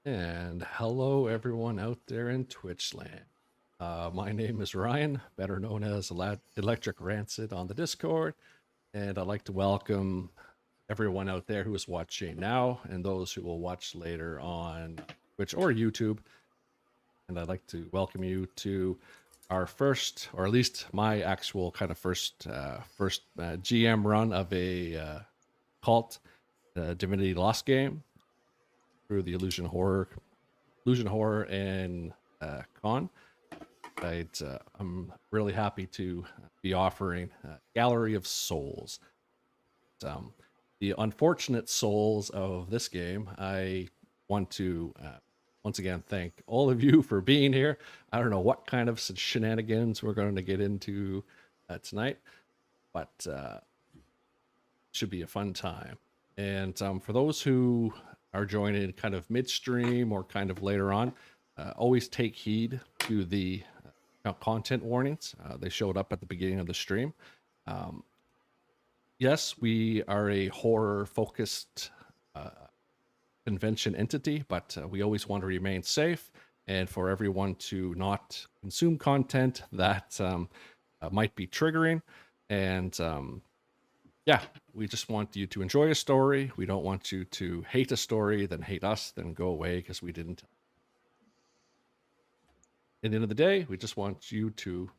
And hello, everyone out there in Twitch land. My name is Ryan, better known as Electric Rancid on the Discord, and I'd like to welcome everyone out there who is watching now and those who will watch later on Twitch or YouTube. And I'd like to welcome you to our first, or at least my actual kind of first GM run of a KULT Divinity Lost game through the Illusion Horror and Con. I'm really happy to be offering Gallery of Souls. Um, the unfortunate souls of this game, I want to once again thank all of you for being here. I don't know what kind of shenanigans we're going to get into tonight, but should be a fun time. And for those who are joining kind of midstream or kind of later on, always take heed to the content warnings. They showed up at the beginning of the stream. Um, yes, we are a horror focused convention entity, but we always want to remain safe and for everyone to not consume content that might be triggering. And yeah, we just want you to enjoy a story. We don't want you to hate a story, then hate us, then go away because we didn't. At the end of the day, we just want you to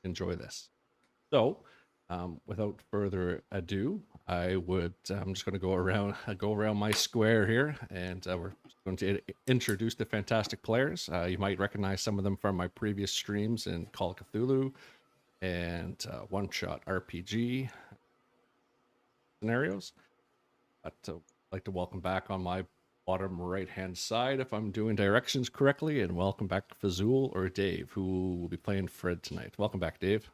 enjoy this. So, without further ado, I'm just going to go around my square here, and we're going to introduce the fantastic players. You might recognize some of them from my previous streams in Call of Cthulhu and One Shot RPG scenarios. But I'd like to welcome back on my bottom right hand side, if I'm doing directions correctly, and welcome back Phzoul or Dave, who will be playing Fred tonight. Welcome back, Dave.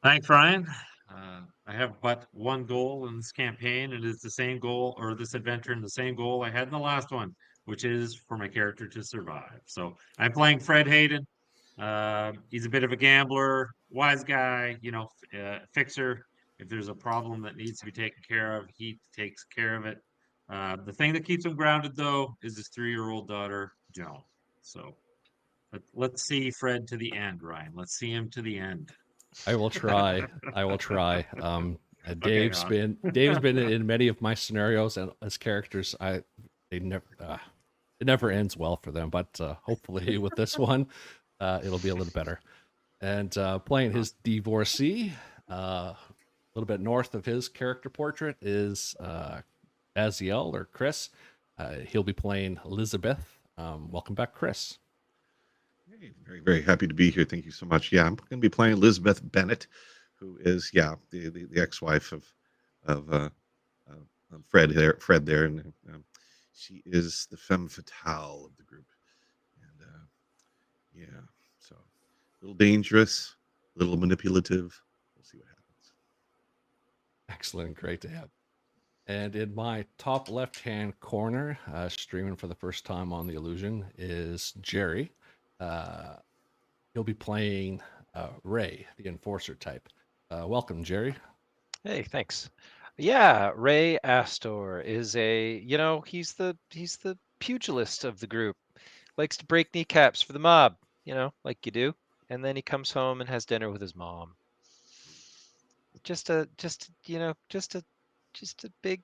Thanks, Ryan. I have but one goal in this campaign. It is the same goal, or this adventure, and the same goal I had in the last one, which is for my character to survive. So I'm playing Fred Hayden. He's a bit of a gambler, wise guy, fixer. If there's a problem that needs to be taken care of, he takes care of it. The thing that keeps him grounded, though, is his 3-year-old daughter, Joan. So let's see Fred to the end, Ryan. Let's see him to the end. I will try. I will try. Okay, Dave's been in many of my scenarios, and his characters, they never it never ends well for them. But hopefully, with this one, it'll be a little better. And playing his divorcee, a little bit north of his character portrait is Baziel or Chris. He'll be playing Elizabeth. Welcome back, Chris. Hey, very, very happy to be here. Thank you so much. Yeah, I'm going to be playing Elizabeth Bennett, who is the ex-wife of Fred there, and she is the femme fatale of the group, and yeah, so a little dangerous, a little manipulative. We'll see what happens. Excellent, great to have. And in my top left-hand corner, streaming for the first time on the Illusion, is Jerry. He'll be playing Ray, the Enforcer type. Welcome, Jerry. Hey, thanks. Yeah, Ray Astor is he's the pugilist of the group. Likes to break kneecaps for the mob, like you do. And then he comes home and has dinner with his mom. Just a big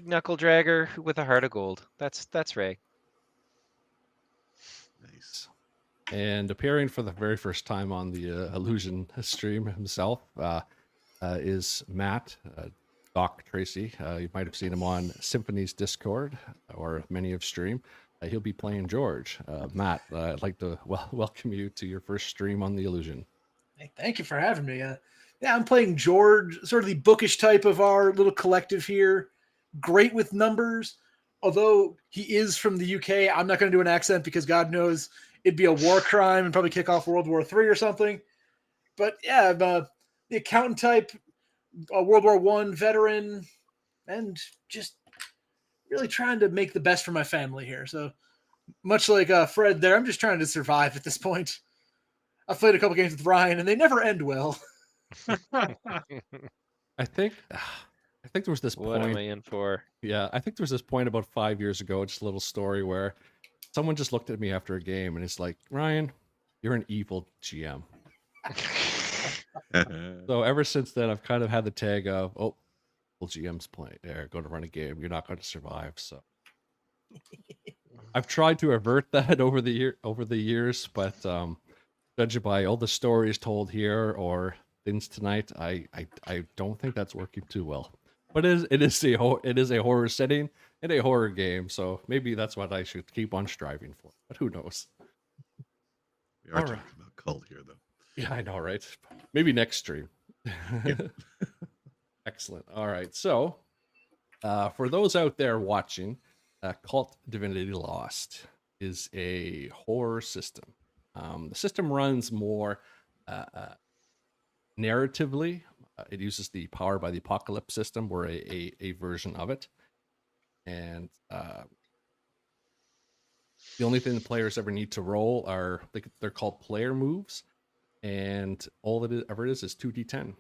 knuckle dragger with a heart of gold. That's Ray. Nice. And appearing for the very first time on the Illusion stream himself is Matt, Doc Tracy. You might have seen him on Symphony's Discord or many of stream. He'll be playing George. Matt, I'd like to welcome you to your first stream on the Illusion. Hey, thank you for having me. Yeah, I'm playing George, sort of the bookish type of our little collective here. Great with numbers. Although he is from the UK, I'm not going to do an accent because God knows it'd be a war crime and probably kick off World War III or something. But yeah, I'm the accountant type, a World War I veteran, and just really trying to make the best for my family here. So much like Fred there, I'm just trying to survive at this point. I've played a couple games with Ryan, and they never end well. I think I think there was this What am point. I in for? Yeah, I think there was this point about 5 years ago, just a little story where someone just looked at me after a game and it's like, Ryan, you're an evil GM. So ever since then, I've kind of had the tag of, oh, well, GM's playing. They're going to run a game. You're not going to survive. So I've tried to avert that over the years, but judging by all the stories told here or things tonight, I don't think that's working too well. But it is a horror setting and a horror game, so maybe that's what I should keep on striving for. But who knows? We are All talking right. about cult here, though. Yeah, I know, right? Maybe next stream. Excellent. All right. So, for those out there watching, Cult Divinity Lost is a horror system. The system runs more narratively. It uses the Power by the Apocalypse system, or a version of it. And the only thing the players ever need to roll are they're called player moves, and all that it ever is 2d10.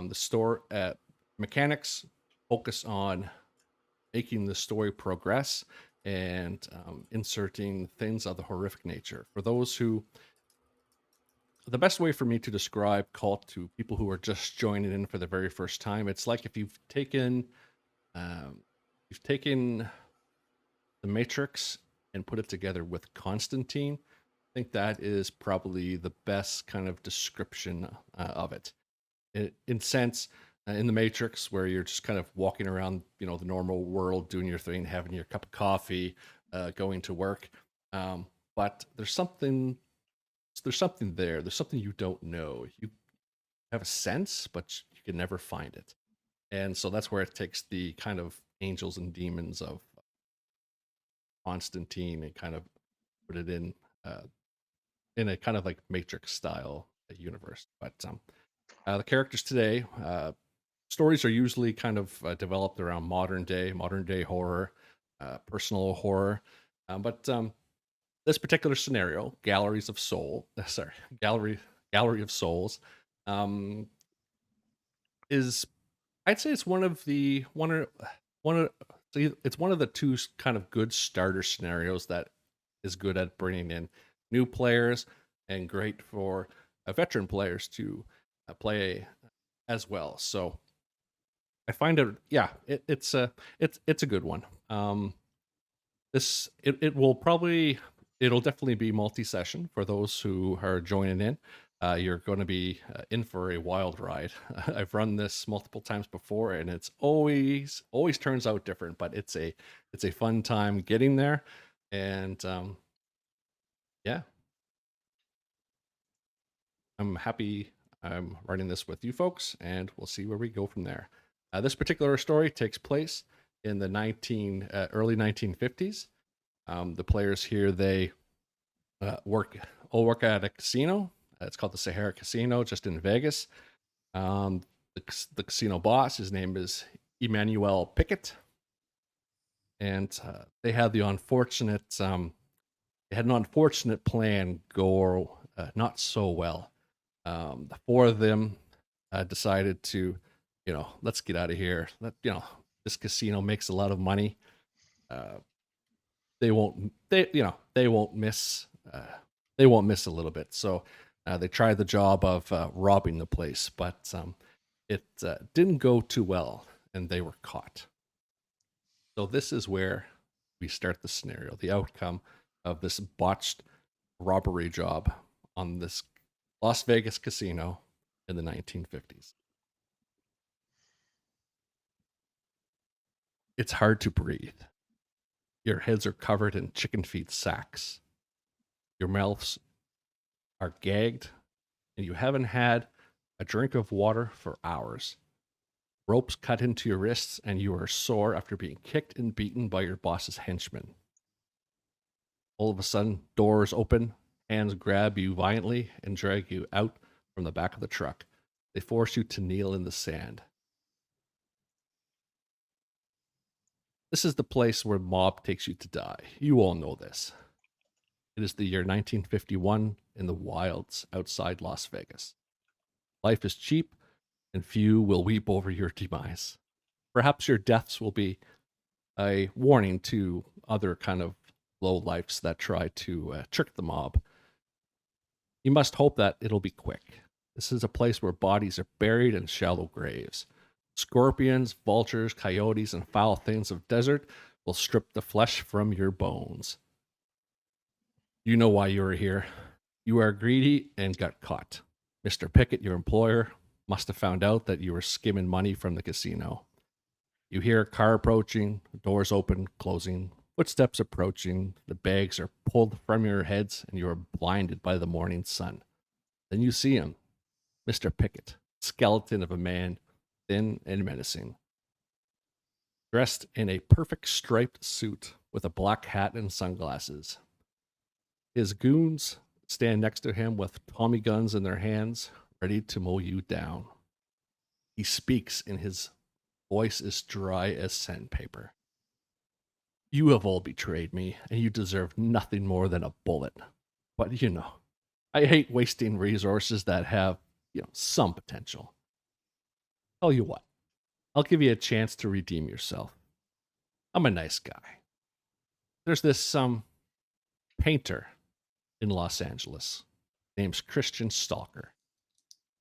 The store mechanics focus on making the story progress and inserting things of the horrific nature. For those who, the best way for me to describe Cult to people who are just joining in for the very first time, it's like if you've taken the Matrix and put it together with Constantine. I think that is probably the best kind of description of it. In sense, in the Matrix, where you're just kind of walking around, the normal world, doing your thing, having your cup of coffee, going to work. But there's something there. There's something you don't know. You have a sense, but you can never find it. And so that's where it takes the kind of angels and demons of Constantine and kind of put it in a kind of like Matrix style universe. But the characters today, stories are usually kind of developed around modern day horror, personal horror. But this particular scenario, Gallery of Souls, is, I'd say it's one of the two kind of good starter scenarios that is good at bringing in new players and great for veteran players to play as well. So I find it's a good one. It'll definitely be multi-session for those who are joining in. You're going to be in for a wild ride. I've run this multiple times before, and it's always turns out different. But it's a fun time getting there, and yeah, I'm happy I'm running this with you folks, and we'll see where we go from there. This particular story takes place in the early 1950s. The players here, they work at a casino. It's called the Sahara Casino, just in Vegas. The casino boss, his name is Emmanuel Pickett, and they had an unfortunate plan go not so well. The four of them decided to, let's get out of here. This casino makes a lot of money. They won't miss a little bit. So they tried the job of robbing the place, but it didn't go too well, and they were caught. So this is where we start the scenario, the outcome of this botched robbery job on this Las Vegas casino in the 1950s. It's hard to breathe. Your heads are covered in chicken feed sacks. Your mouths are gagged, and you haven't had a drink of water for hours. Ropes cut into your wrists, and you are sore after being kicked and beaten by your boss's henchmen. All of a sudden, doors open, hands grab you violently and drag you out from the back of the truck. They force you to kneel in the sand. This is the place where mob takes you to die. You all know this. It is the year 1951 in the wilds outside Las Vegas. Life is cheap, and few will weep over your demise. Perhaps your deaths will be a warning to other kind of lowlifes that try to trick the mob. You must hope that it'll be quick. This is a place where bodies are buried in shallow graves. Scorpions, vultures, coyotes, and foul things of desert will strip the flesh from your bones. You know why you are here. You are greedy and got caught. Mr. Pickett, your employer, must have found out that you were skimming money from the casino. You hear a car approaching, doors open, closing, footsteps approaching, the bags are pulled from your heads, and you are blinded by the morning sun. Then you see him, Mr. Pickett, skeleton of a man, thin and menacing, dressed in a perfect striped suit with a black hat and sunglasses. His goons stand next to him with Tommy guns in their hands, ready to mow you down. He speaks, and his voice is dry as sandpaper. You have all betrayed me, and you deserve nothing more than a bullet. But you know, I hate wasting resources that have, some potential. Tell you what, I'll give you a chance to redeem yourself. I'm a nice guy. There's this painter in Los Angeles named Christian Stalker.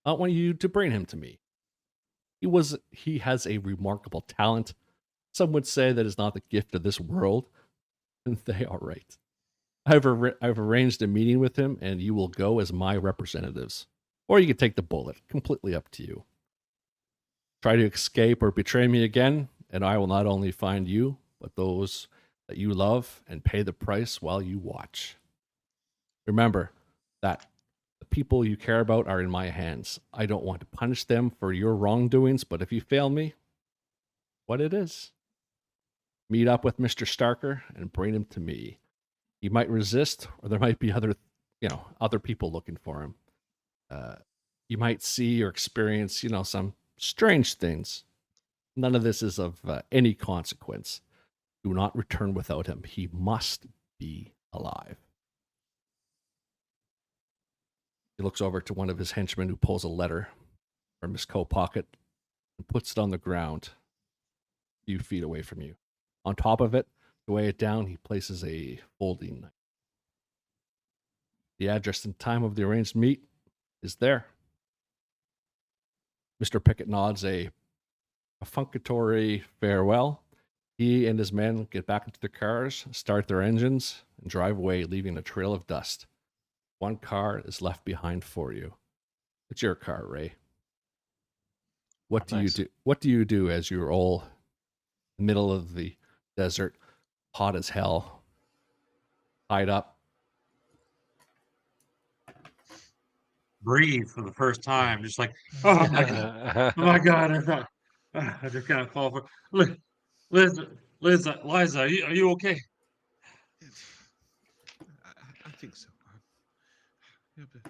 I want you to bring him to me. He has a remarkable talent. Some would say that is not the gift of this world, and they are right. I've arranged a meeting with him, and you will go as my representatives. Or you can take the bullet, completely up to you. Try to escape or betray me again, and I will not only find you, but those that you love and pay the price while you watch. Remember that the people you care about are in my hands. I don't want to punish them for your wrongdoings, but if you fail me, what it is. Meet up with Mr. Starker and bring him to me. He might resist, or there might be other people looking for him. You might see or experience, some strange things. None of this is of any consequence. Do not return without him. He must be alive. He looks over to one of his henchmen who pulls a letter from his coat pocket and puts it on the ground a few feet away from you. On top of it, to weigh it down, he places a folding knife. The address and time of the arranged meet is there. Mr. Pickett nods a perfunctory farewell. He and his men get back into their cars, start their engines, and drive away, leaving a trail of dust. One car is left behind for you. It's your car, Ray. What do you do? What do you do as you're all in the middle of the desert, hot as hell, tied up? Breathe for the first time, just like, oh my god, oh my god, I just can't fall for. Liz, Liza, are you okay? I think so. Yeah, but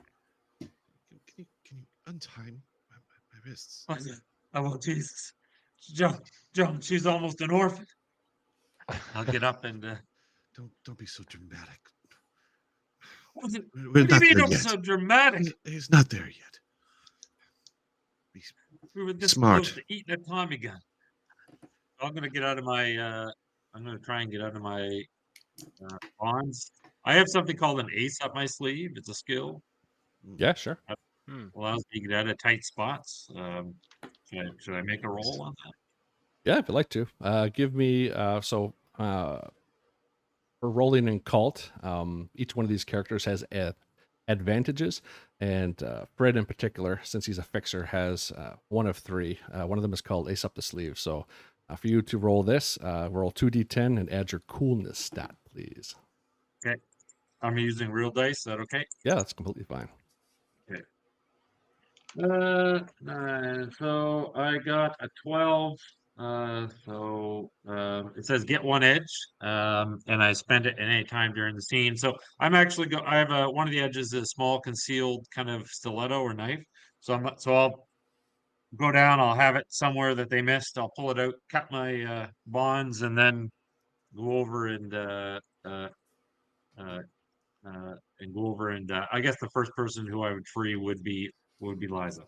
can you untie my wrists? Oh, Jesus, John, she's almost an orphan. I'll get up and. Don't be so dramatic. What do We're you not mean there I'm yet. so dramatic? He's not there yet. We were this Smart. close to eating a Tommy gun. I'm gonna get out of my. I'm gonna try and get out of my bonds. I have something called an ace up my sleeve. It's a skill. Yeah, sure. Allows me to get out of tight spots. Should I make a roll on that? Yeah, if you'd like to. Give me for rolling in KULT, each one of these characters has advantages, and Fred in particular, since he's a fixer, has one of three. One of them is called Ace Up the Sleeve. So for you to roll this, roll 2d10 and add your coolness stat, please. Okay. I'm using real dice. Is that okay? Yeah, that's completely fine. Okay. So I got a 12. It says get one edge, and I spend it at any time during the scene. So I'm actually I have one of the edges is a small concealed kind of stiletto or knife. So I'll go down. I'll have it somewhere that they missed. I'll pull it out, cut my bonds, and then go over and I guess the first person who I would free would be Liza.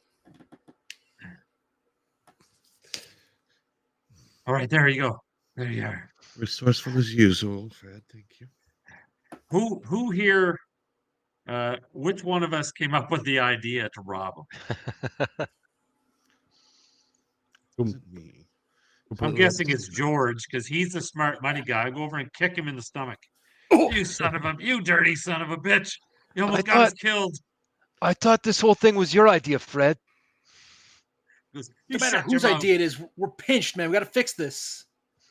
All right, there you go. There you are. Resourceful as usual, Fred. Thank you. Who here? Which one of us came up with the idea to rob him? Wasn't me. I'm Completely up guessing to- it's George because he's the smart money guy. Go over and kick him in the stomach. Oh, You son of a, you dirty son of a bitch! You I almost got us thought killed. I thought this whole thing was your idea, Fred. He goes, no you matter shut your whose mouth. idea it is, we're pinched, man. We got to fix this.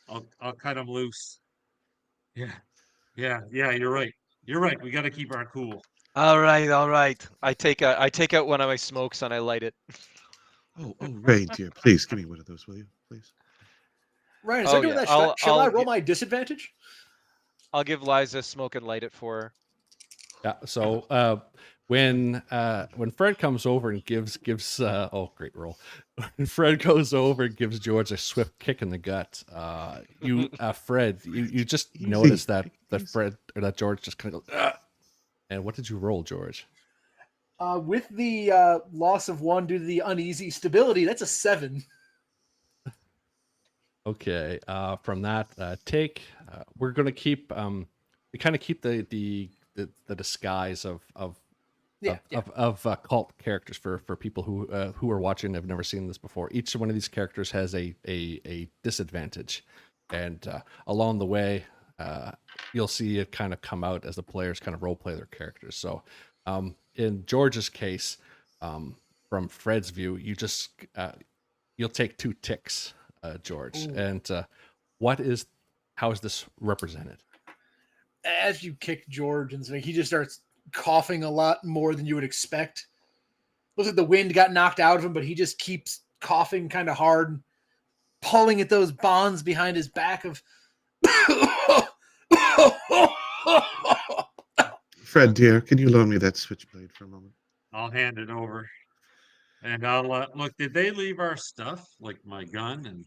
I'll cut him loose. Yeah, yeah. You're right. You're right. We got to keep our cool. All right. I take out one of my smokes and I light it. Oh, Ray, dear, please give me one of those, will you? Please. Ryan, is Oh, I doing yeah, that? Shall I I'll roll gi- my disadvantage? I'll give Liza smoke and light it for her. Yeah. So when Fred comes over and gives oh, great roll. When Fred goes over and gives George a swift kick in the gut, Fred, you just Easy, notice that take it easy. Fred or that George just kind of goes. "Ugh." And what did you roll, George? With the loss of 1 due to the uneasy stability, that's a 7. Okay. From that we're gonna keep we kind of keep the disguise of Yeah, yeah. cult characters for people who are watching and have never seen this before. Each one of these characters has a disadvantage, and along the way, you'll see it kind of come out as the players kind of role play their characters. So, in George's case, from Fred's view, you'll take 2 ticks, George, Ooh. and how is this represented? As you kick George, and he just starts coughing a lot more than you would expect. Looks like the wind got knocked out of him, but he just keeps coughing kind of hard, pulling at those bonds behind his back of. Fred, dear, can you loan me that switchblade for a moment? I'll hand it over, and I'll look. Did they leave our stuff, like my gun? And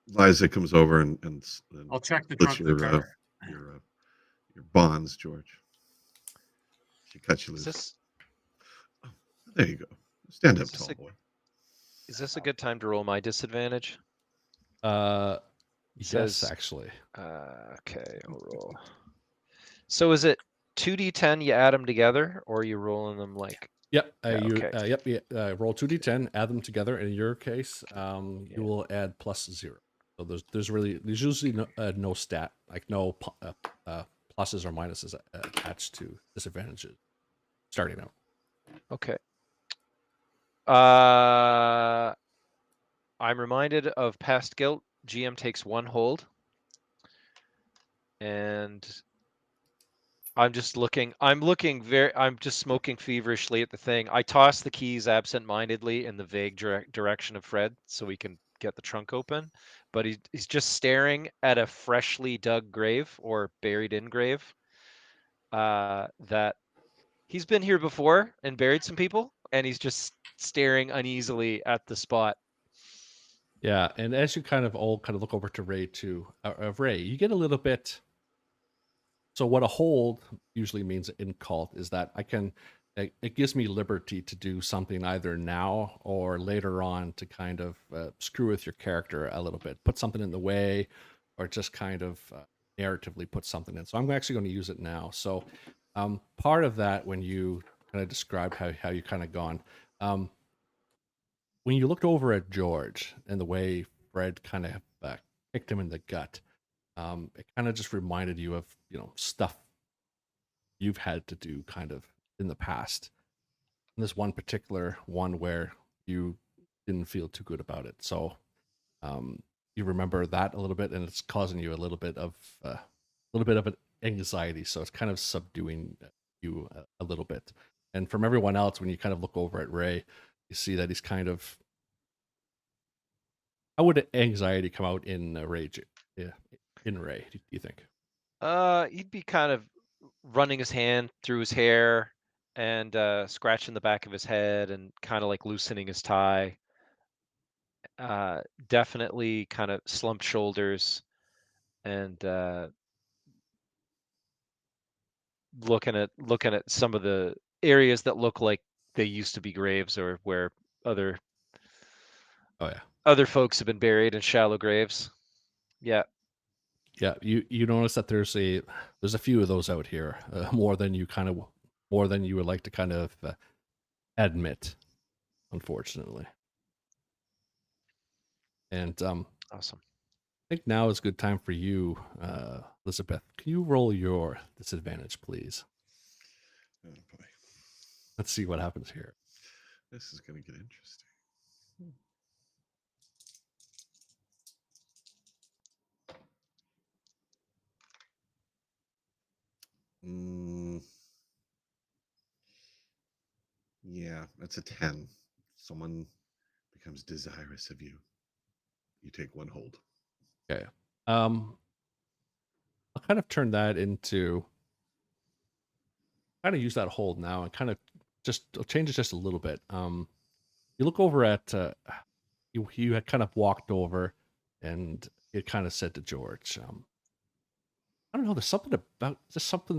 Liza comes over and I'll check the splits trunk of the car. your bonds, George. She cuts you Is loose. this There you go. Stand up Is this tall, a- boy. is this a good time to roll my disadvantage? Yes, says- actually. Okay, I'll roll. So is it 2d10? You add them together, or are you rolling them like? Yep. Okay. Roll 2d10, add them together. In your case, Yeah. you will add +0. So there's usually no stat, like no pluses or minuses attached to disadvantages starting out. Okay. I'm reminded of past guilt. GM takes 1 hold, and I'm just looking. I'm just smoking feverishly at the thing. I toss the keys absent-mindedly in the vague direction of Fred, so we can get the trunk open. But he's just staring at a freshly dug grave or buried in grave. That he's been here before and buried some people, and he's just staring uneasily at the spot. Yeah, and as you kind of look over to Ray too, Ray, you get a little bit. So what a hold usually means in cult is that it gives me liberty to do something either now or later on to kind of screw with your character a little bit, put something in the way, or just kind of narratively put something in. So I'm actually going to use it now. So part of that, when you kind of described how you kind of gone, when you looked over at George and the way Fred kind of kicked him in the gut, it kind of just reminded you of stuff you've had to do kind of in the past. And this one particular one where you didn't feel too good about it, so you remember that a little bit, and it's causing you a little bit of an anxiety. So it's kind of subduing you a little bit. And from everyone else, when you kind of look over at Ray, you see that he's kind of. How would anxiety come out in Ray? Yeah, in Ray, do you think? He'd be kind of running his hand through his hair and scratching the back of his head and kind of like loosening his tie. Definitely kind of slumped shoulders and looking at some of the areas that look like they used to be graves or where other Oh yeah. Other folks have been buried in shallow graves. Yeah. Yeah, you notice that there's a few of those out here, more than you would like to kind of admit, unfortunately. And Awesome. I think now is a good time for you, Elizabeth. Can you roll your disadvantage, please? Oh boy, Let's see what happens here. this is going to get interesting. Yeah, that's a 10. Someone becomes desirous of you. You take one hold. Okay. I'll kind of turn that into kind of use that hold now and kind of just I'll change it just a little bit. You look over at you had kind of walked over and it kind of said to George, I don't know, there's something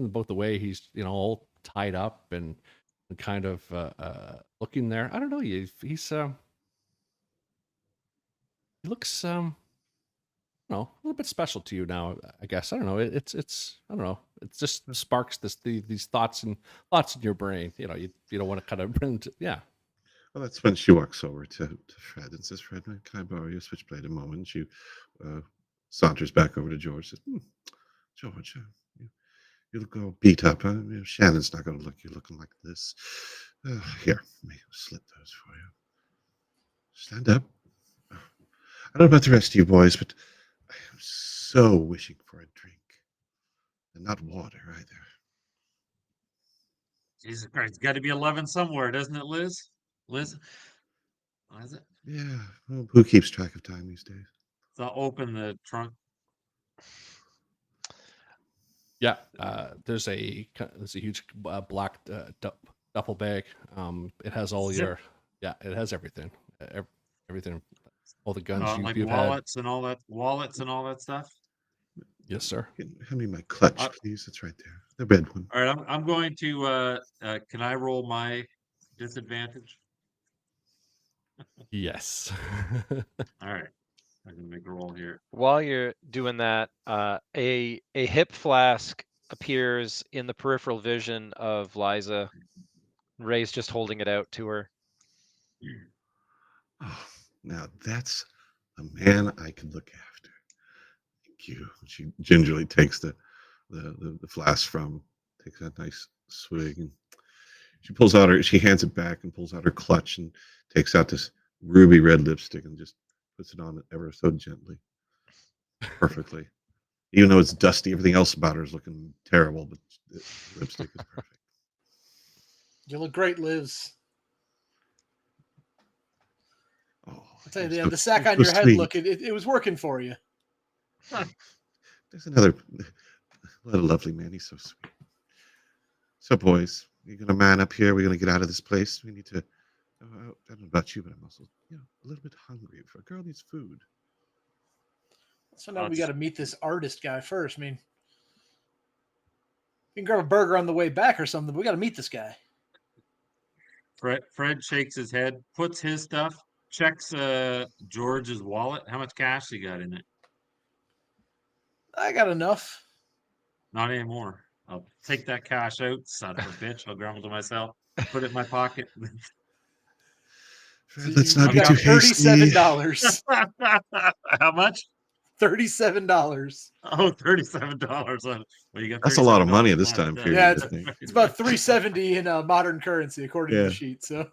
about the way he's, all tied up and kind of looking there. I don't know, he looks a little bit special to you now, I guess. I don't know. It's I don't know. It just sparks these thoughts in your brain. You don't want to kind of bring yeah. Well, that's when she walks over to Fred and says, "Fred, can I borrow your switchblade a moment?" She saunters back over to George. Says, "George, you look all beat up. Huh? Shannon's not going to look you looking like this. Here, let me slip those for you. Stand up. I don't know about the rest of you boys, but I am so wishing for a drink, and not water either." Jesus Christ, it's got to be 11 somewhere, doesn't it, Liz? Liz, what is it? Yeah, well, who keeps track of time these days? So I'll open the trunk. Yeah, there's a huge black duffel bag. It has all Zip. it has everything, everything, all the guns Like you've had. wallets and all that stuff. Yes, sir. Hand me my clutch, please. It's right there, the red one. All right, I'm going to. Can I roll my disadvantage? Yes. All right, I can make a roll here. While you're doing that, a hip flask appears in the peripheral vision of Liza. Ray's just holding it out to her. Oh, now that's a man I can look after. Thank you. She gingerly takes the flask from, takes a nice swig, and she hands it back and pulls out her clutch and takes out this ruby red lipstick and just puts it on ever so gently. Perfectly. Even though it's dusty, everything else about her is looking terrible, but the lipstick is perfect. You look great, Liz. Oh, I'll tell you, you're the sack on so your head, sweet. look, it was working for you. There's another, what a lovely man. He's so sweet. So, boys, you're going to man up here. We're going to get out of this place. We need to, I don't know about you, but I'm also, a little bit hungry. If a girl needs food. So now we got to meet this artist guy first. I mean, you can grab a burger on the way back or something, but we got to meet this guy. Fred shakes his head, puts his stuff, checks George's wallet. How much cash he got in it? I got enough. Not anymore. I'll take that cash out, son of a bitch. I'll grumble to myself, put it in my pocket. Fred, let's not be too hasty. $37. How much? $37. Oh, $37. Well, you got That's a lot of $37 money at this left. time period. Yeah, I think. it's about $370 in modern currency, according to Yeah. the sheet. So,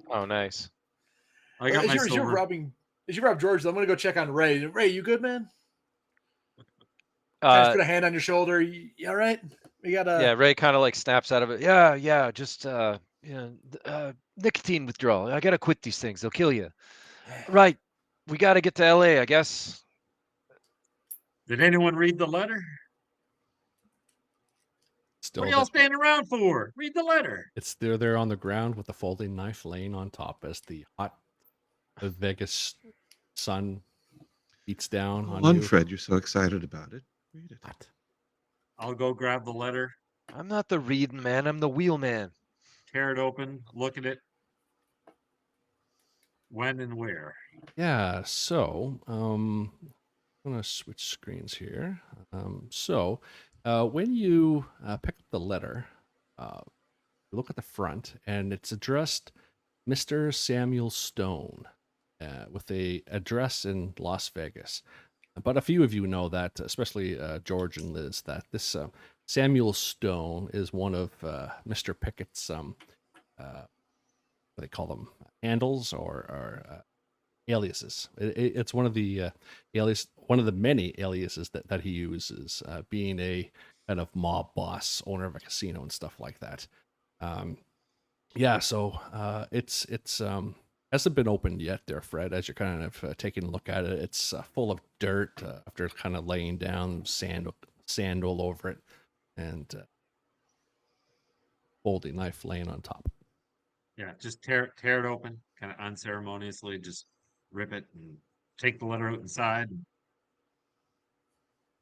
Oh, nice. I got my as you're silver. as you rob George, I'm gonna go check on Ray. Ray, you good, man? Kind of put a hand on your shoulder. You all right? We got Yeah, Ray kind of like snaps out of it. Yeah, just nicotine withdrawal. I gotta quit these things. They'll kill you. Right. We gotta get to LA, I guess. Did anyone read the letter? Still, What are y'all standing around for? Read the letter. it's there on the ground with the folding knife laying on top as the hot Vegas sun beats down on you. Fred, you're so excited about it. Read it. What? I'll go grab the letter, I'm not the reading man. I'm the wheel man. tear it open, look at it. when, and where? Yeah, so I'm gonna switch screens here. When you pick up the letter, you look at the front, and it's addressed Mr. Samuel Stone, with a address in Las Vegas. But a few of you know that, especially George and Liz, that this Samuel Stone is one of Mr. Pickett's what do they call them, handles or aliases. It's one of the one of the many aliases that he uses, being a kind of mob boss, owner of a casino and stuff like that. Yeah, so it's hasn't been opened yet, there, Fred. As you're kind of taking a look at it, it's full of dirt after kind of laying down sand all over it, and folding knife laying on top. Yeah, just tear it open, kind of unceremoniously, just rip it and take the letter out inside.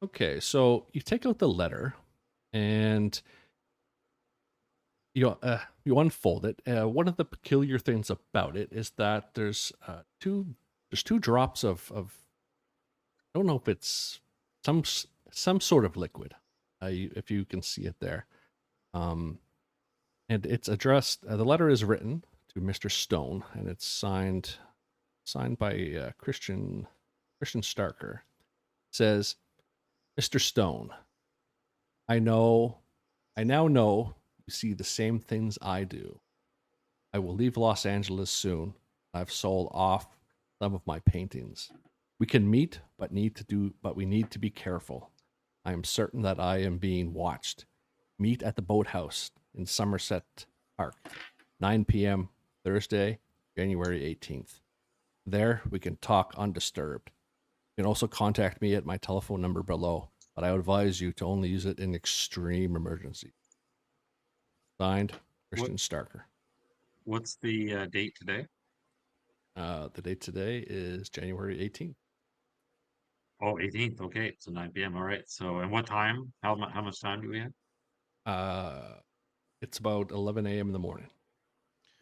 Okay, so you take out the letter, and you unfold it. One of the peculiar things about it is that there's two drops of I don't know if it's some sort of liquid, if you can see it there, and it's addressed. The letter is written to Mr. Stone, and it's signed by Christian Starker. It says, "Mr. Stone, I now know you see the same things I do. I will leave Los Angeles soon. I've sold off some of my paintings. We can meet, but we need to be careful. I am certain that I am being watched. Meet at the boathouse in Somerset Park, 9 p.m. Thursday, January 18th. There we can talk undisturbed. You can also contact me at my telephone number below, but I would advise you to only use it in extreme emergency." Signed, Christian Starker. What's the date today? The date today is January 18th. Oh, 18th. Okay, so 9 p.m. All right. So, and what time? How much time do we have? It's about 11 a.m. in the morning.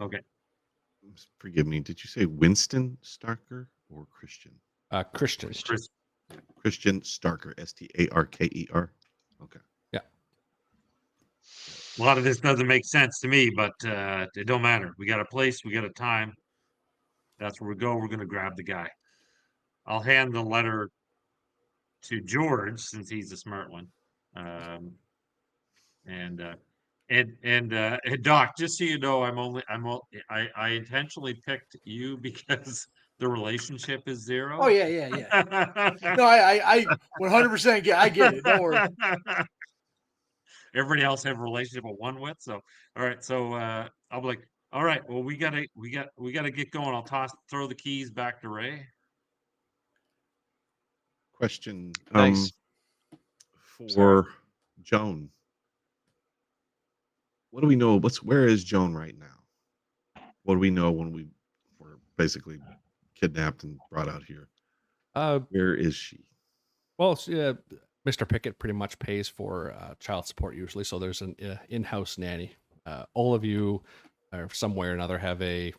Okay. Forgive me. Did you say Winston Starker or Christian? Christian. Christian Starker. Starker. Okay. Yeah. A lot of this doesn't make sense to me, but it don't matter. We got a place, we got a time. That's where we go. We're gonna grab the guy. I'll hand the letter to George since he's the smart one. And Doc, just so you know, I intentionally picked you because the relationship is 0. Oh yeah. No, I 100% get. I get it. Don't worry. Everybody else have a relationship with one with. So all right. So I'll be like, all right, well, we gotta get going. I'll throw the keys back to Ray. Question. Nice. For Joan. What do we know? Where is Joan right now? What do we know when we were basically kidnapped and brought out here? Where is she? Well, Mr. Pickett pretty much pays for child support usually, so there's an in-house nanny. All of you, somewhere or another, have a,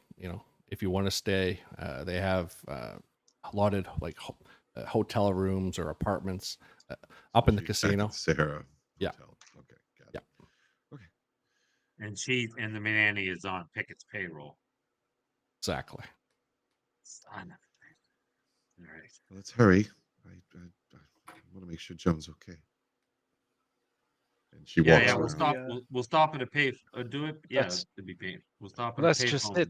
if you want to stay, they have allotted like hotel rooms or apartments up in the She's back at casino. the Sahara Yeah. Hotel. Okay, got it. Okay. And the nanny is on Pickett's payroll. Exactly. Son of a- All right. Well, let's hurry. I want to make sure Joan's okay. And she walks Yeah, we'll around. stop. We'll stop at a pay. Do it. Yeah, That's- it'd be paid. We'll stop at Well, a that's pay just phone. it.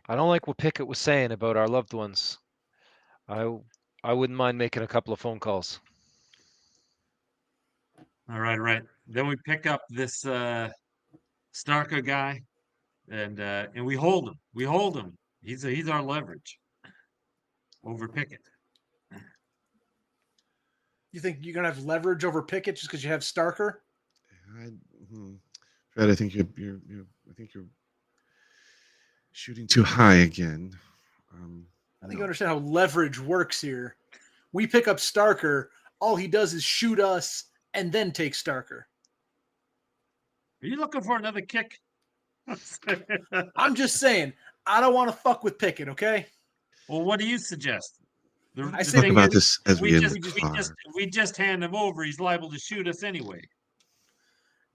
I don't like what Pickett was saying about our loved ones. I wouldn't mind making a couple of phone calls. All right. Then we pick up this Starker guy, and we hold him. We hold him. He's our leverage over Pickett. You think you're gonna have leverage over Pickett just because you have Starker? Fred, I think you're shooting too high again. I think you understand how leverage works here. We pick up Starker. All he does is shoot us and then take Starker. Are you looking for another kick? I'm just saying. I don't want to fuck with Pickett, okay? Well, what do you suggest? I Let's say talk about this as we end the we just hand him over. He's liable to shoot us anyway.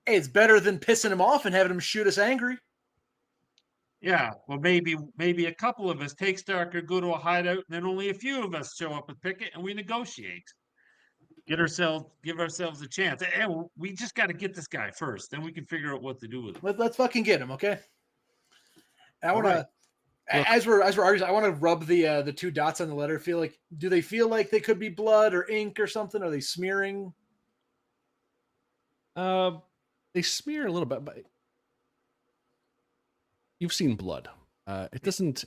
Hey, it's better than pissing him off and having him shoot us angry. Yeah, well, maybe a couple of us take Starker, go to a hideout, and then only a few of us show up with Pickett, and we negotiate. Give ourselves a chance. And we just got to get this guy first, then we can figure out what to do with him. Let's fucking get him, okay? I want Alright. to, as we're arguing, I want to rub the two dots on the letter. Do they feel like they could be blood or ink or something? Are they smearing? They smear a little bit, but you've seen blood. It doesn't.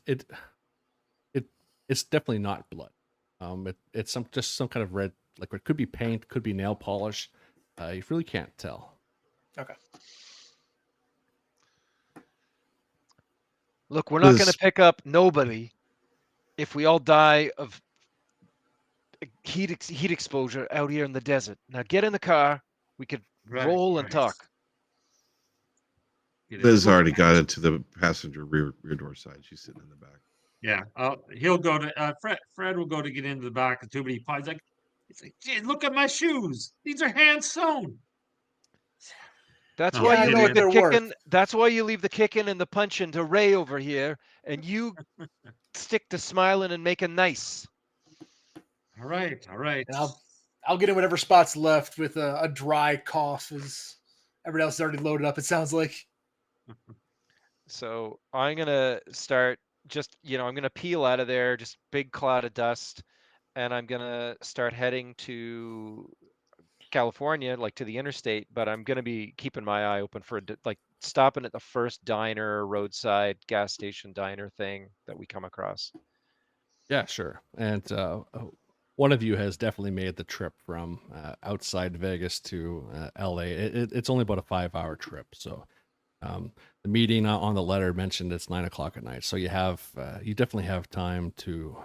It's definitely not blood. It's just some kind of red liquid. It could be paint, could be nail polish. You really can't tell. Okay. Look, we're not going to pick up nobody if we all die of heat exposure out here in the desert. Now get in the car. We could roll and talk. Liz already got into the passenger rear door side. She's sitting in the back. Yeah, he'll go to Fred will go to get into the back of the tube, but he's like, gee, look at my shoes. These are hand sewn. That's No, why I you know leave what the they're kicking. worth. That's why you leave the kicking and the punching to Ray over here, and you stick to smiling and making nice. All right. And I'll get in whatever spots left with a dry cough, as everybody else is already loaded up. It sounds like. So I'm gonna start. I'm gonna peel out of there, just big cloud of dust, and I'm gonna start heading to California, like to the interstate. But I'm gonna be keeping my eye open for like stopping at the first diner, roadside gas station diner thing that we come across. Yeah, sure. And one of you has definitely made the trip from outside Vegas to LA. It's only about a 5-hour trip. So the meeting on the letter mentioned it's 9:00 at night. So you definitely have time to,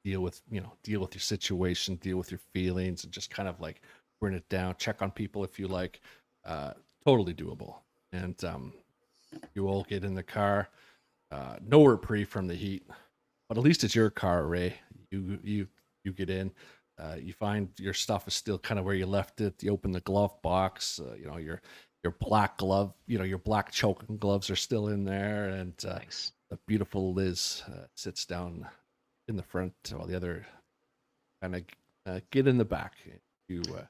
deal with your situation, deal with your feelings, and just kind of like burn it down, check on people if you like. Totally doable. And you all get in the car. No reprieve from the heat, but at least it's your car, Ray. You get in. You find your stuff is still kind of where you left it. You open the glove box. Your black glove. Your black choking gloves are still in there, and Nice. the beautiful Liz sits down in the front while the other kind of get in the back.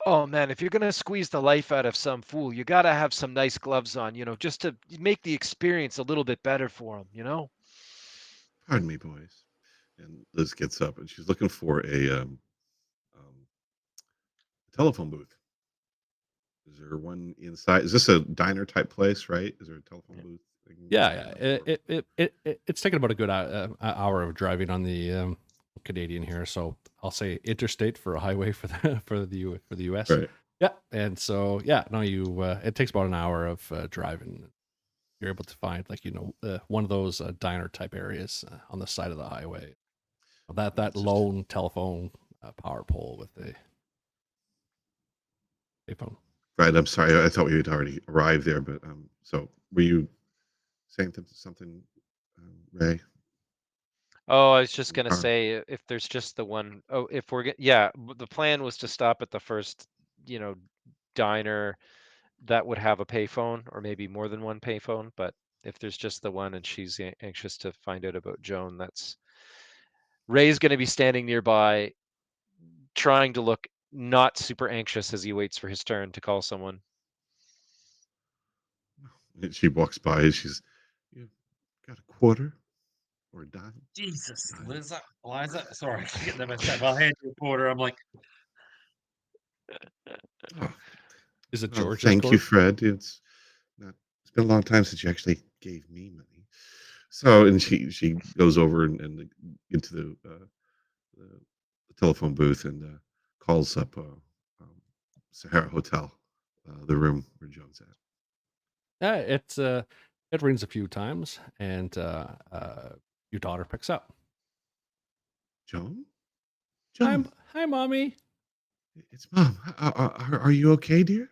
Oh man, if you're gonna squeeze the life out of some fool, you gotta have some nice gloves on, just to make the experience a little bit better for him. Pardon me, boys. And Liz gets up and she's looking for a telephone booth. Is there one inside? Is this a diner type place, right? Is there a telephone booth? Yeah. It's taken about a good hour of driving on the Canadian here, so I'll say interstate for a highway for the U.S. Right. Yeah, and so it takes about an hour of driving. You're able to find one of those diner type areas on the side of the highway. That lone telephone power pole with a phone. Right. I'm sorry. I thought we had already arrived there, but so were you saying something, Ray? Oh, I was just gonna Or- say if there's just the one. Oh, the plan was to stop at the first, diner that would have a payphone, or maybe more than one payphone. But if there's just the one and she's anxious to find out about Joan, Ray's gonna be standing nearby, trying to look not super anxious as he waits for his turn to call someone. And she walks by and you got a quarter or a dime? Jesus, Liza. Sorry, I can't get that messed up. I'll hand you a quarter. I'm like, Oh, Is it well, George? thank you, Fred. It's been a long time since you actually gave me money. So, and she goes over and into the telephone booth and calls up Sahara Hotel, the room where Joan's at. Yeah, it rings a few times, and your daughter picks up. Joan? Hi, mommy. It's Mom. Are you okay, dear?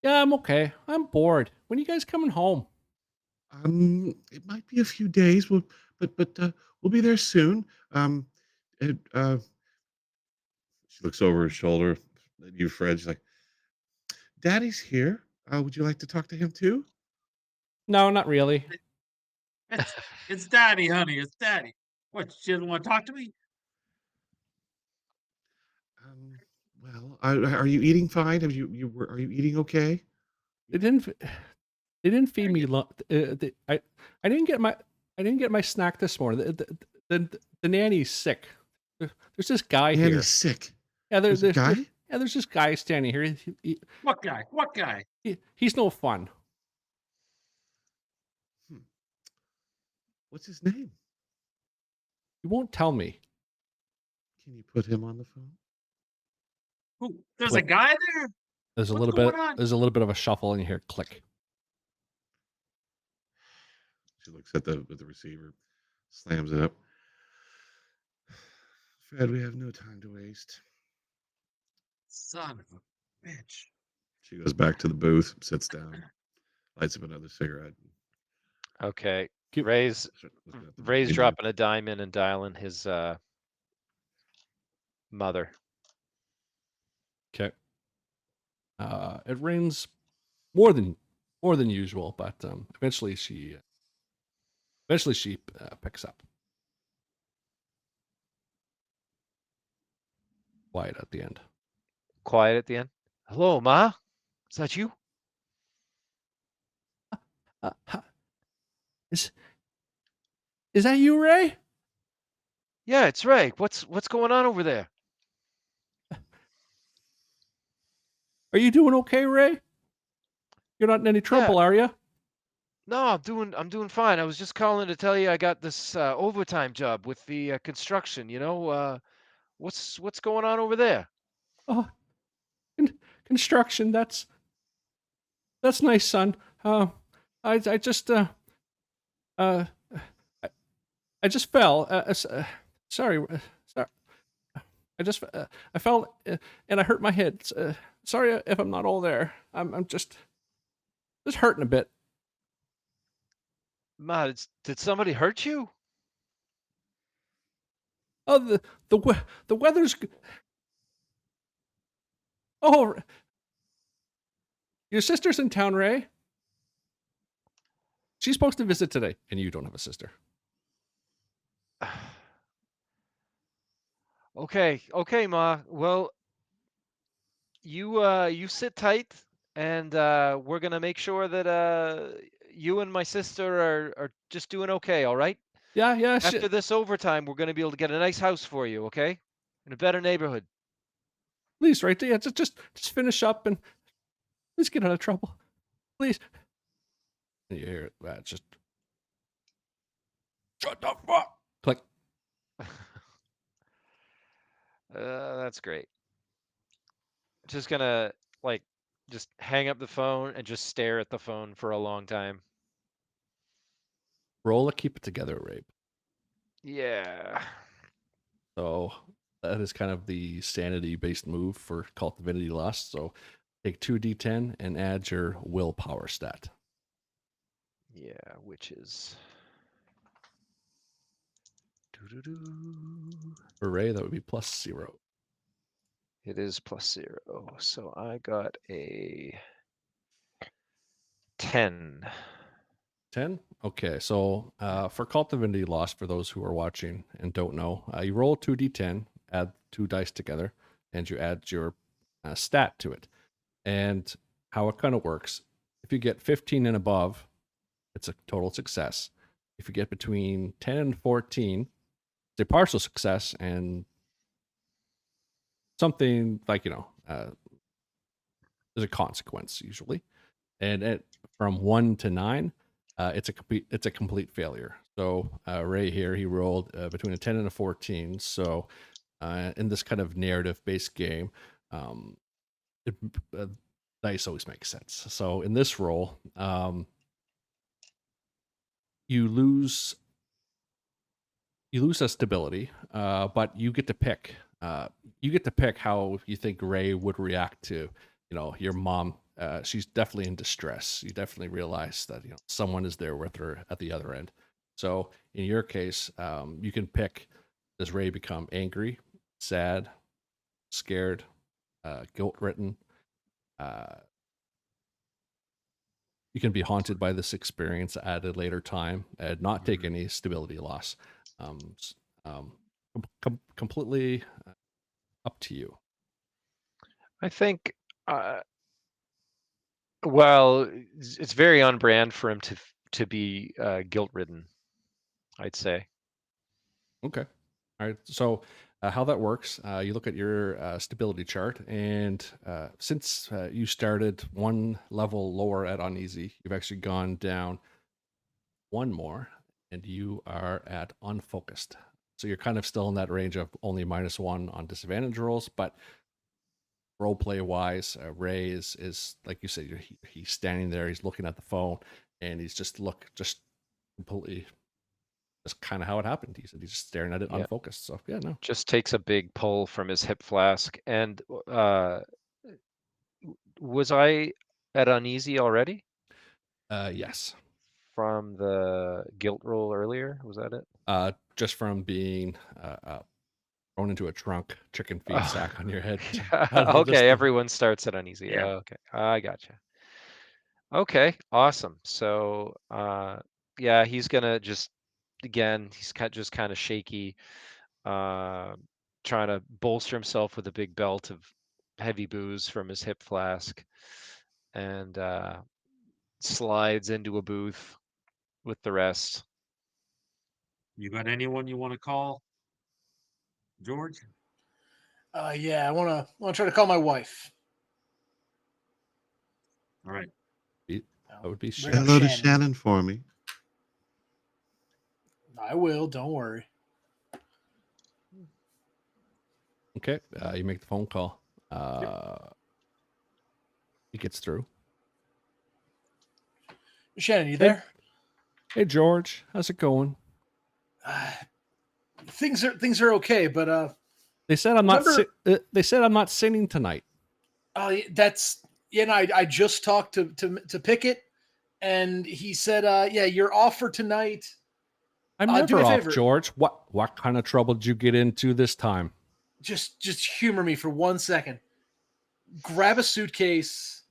Yeah, I'm okay. I'm bored. When are you guys coming home? It might be a few days. But we'll be there soon. And, she looks over her shoulder at you, Fred. She's like, "Daddy's here. Would you like to talk to him too?" No, not really. It's Daddy, honey. It's Daddy. What? She doesn't want to talk to me? Um, well, are you eating fine? Are you eating okay? They didn't. They didn't feed Very me. good. I didn't get my snack this morning. The nanny's sick. There's this guy here. Annie's sick. Yeah, There's a guy? yeah, there's this guy standing here. What guy? What guy? He's no fun. What's his name? He won't tell me. Can you put him on the phone? Who? There's Click. a guy there? There's a What's little going bit. on? There's a little bit of a shuffle in here. Click. She looks at the receiver, slams it up. Fred, we have no time to waste. Son of a bitch. She goes back to the booth, sits down, lights up another cigarette. Okay. Keep- Ray's Looking at the Ray's menu. dropping a dime in and dialing his mother. Okay. It rains more than usual, but eventually she picks up. Quiet at the end. Quiet at the end. Hello, Ma. Is that you? Is that you, Ray? Yeah, it's Ray. What's going on over there? Are you doing okay, Ray? You're not in any trouble, are you? No, I'm doing fine. I was just calling to tell you I got this overtime job with the construction. What's going on over there? Oh, construction. That's nice, son. I just I just fell. Sorry. I fell and I hurt my head. Sorry if I'm not all there. I'm just hurting a bit. Ma, did somebody hurt you? Oh, the weather's. Oh, your sister's in town, Ray. She's supposed to visit today, and you don't have a sister. Okay, Ma. Well, you sit tight, and we're gonna make sure that you and my sister are just doing okay. All right. Yeah. After this overtime, we're gonna be able to get a nice house for you. Okay, in a better neighborhood. Please, right? Yeah, just finish up and please get out of trouble, please. And you hear that just shut the fuck. Click. That's great. Just gonna just hang up the phone and just stare at the phone for a long time. Roll a keep it together, Rape. Yeah. So that is kind of the sanity-based move for Cult Divinity Lost. So take 2d10 and add your willpower stat. Yeah, which is For Ray, that would be +0. it is +0. So I got a 10. 10? Okay, so for Cult Divinity Lost, for those who are watching and don't know, you roll 2d10, add 2 dice together, and you add your stat to it. And how it kind of works, if you get 15 and above, it's a total success. If you get between 10 and 14, it's a partial success, and something like, there's a consequence usually. And from 1 to 9, it's a complete failure. So Ray here, he rolled between a 10 and a 14. So in this kind of narrative-based game, dice always makes sense. So in this roll, you lose a stability, but you get to pick. You get to pick how you think Ray would react to, your mom she's definitely in distress. You definitely realize that someone is there with her at the other end. So in your case, you can pick: does Ray become angry, sad, scared, guilt-ridden? You can be haunted by this experience at a later time and not take any stability loss. Completely up to you. I think, well, it's very on brand for him to be guilt-ridden, I'd say. Okay. All right. So how that works, you look at your stability chart, and since you started one level lower at uneasy, you've actually gone down one more, and you are at unfocused. So you're kind of still in that range of only -1 on disadvantage rolls, but role play wise, Ray is like you said, he's standing there, he's looking at the phone, and he's just completely. That's kind of how it happened. He said he's just staring at it unfocused. So yeah, no. Just takes a big pull from his hip flask. And was I at uneasy already Yes. from the guilt roll earlier? Was that it? Just from being thrown into a trunk chicken feed sack on your head. Okay, everyone starts at uneasy. Yeah. Okay, I gotcha. Okay, awesome. So yeah, he's gonna just, again, he's just kind of shaky, trying to bolster himself with a big belt of heavy booze from his hip flask, and slides into a booth with the rest. You got anyone you want to call, George? Yeah, I want to try to call my wife. All right. That would be Bring up Hello to Shannon for me. I will. Don't worry. Okay. You make the phone call. He gets through. Shannon, you there? Hey George, how's it going? Things are okay, but they said I'm not. They said I'm not singing tonight. That's I just talked to Pickett, and he said, yeah, you're off for tonight. I'm never off, George. What kind of trouble did you get into this time? Just humor me for 1 second. Grab a suitcase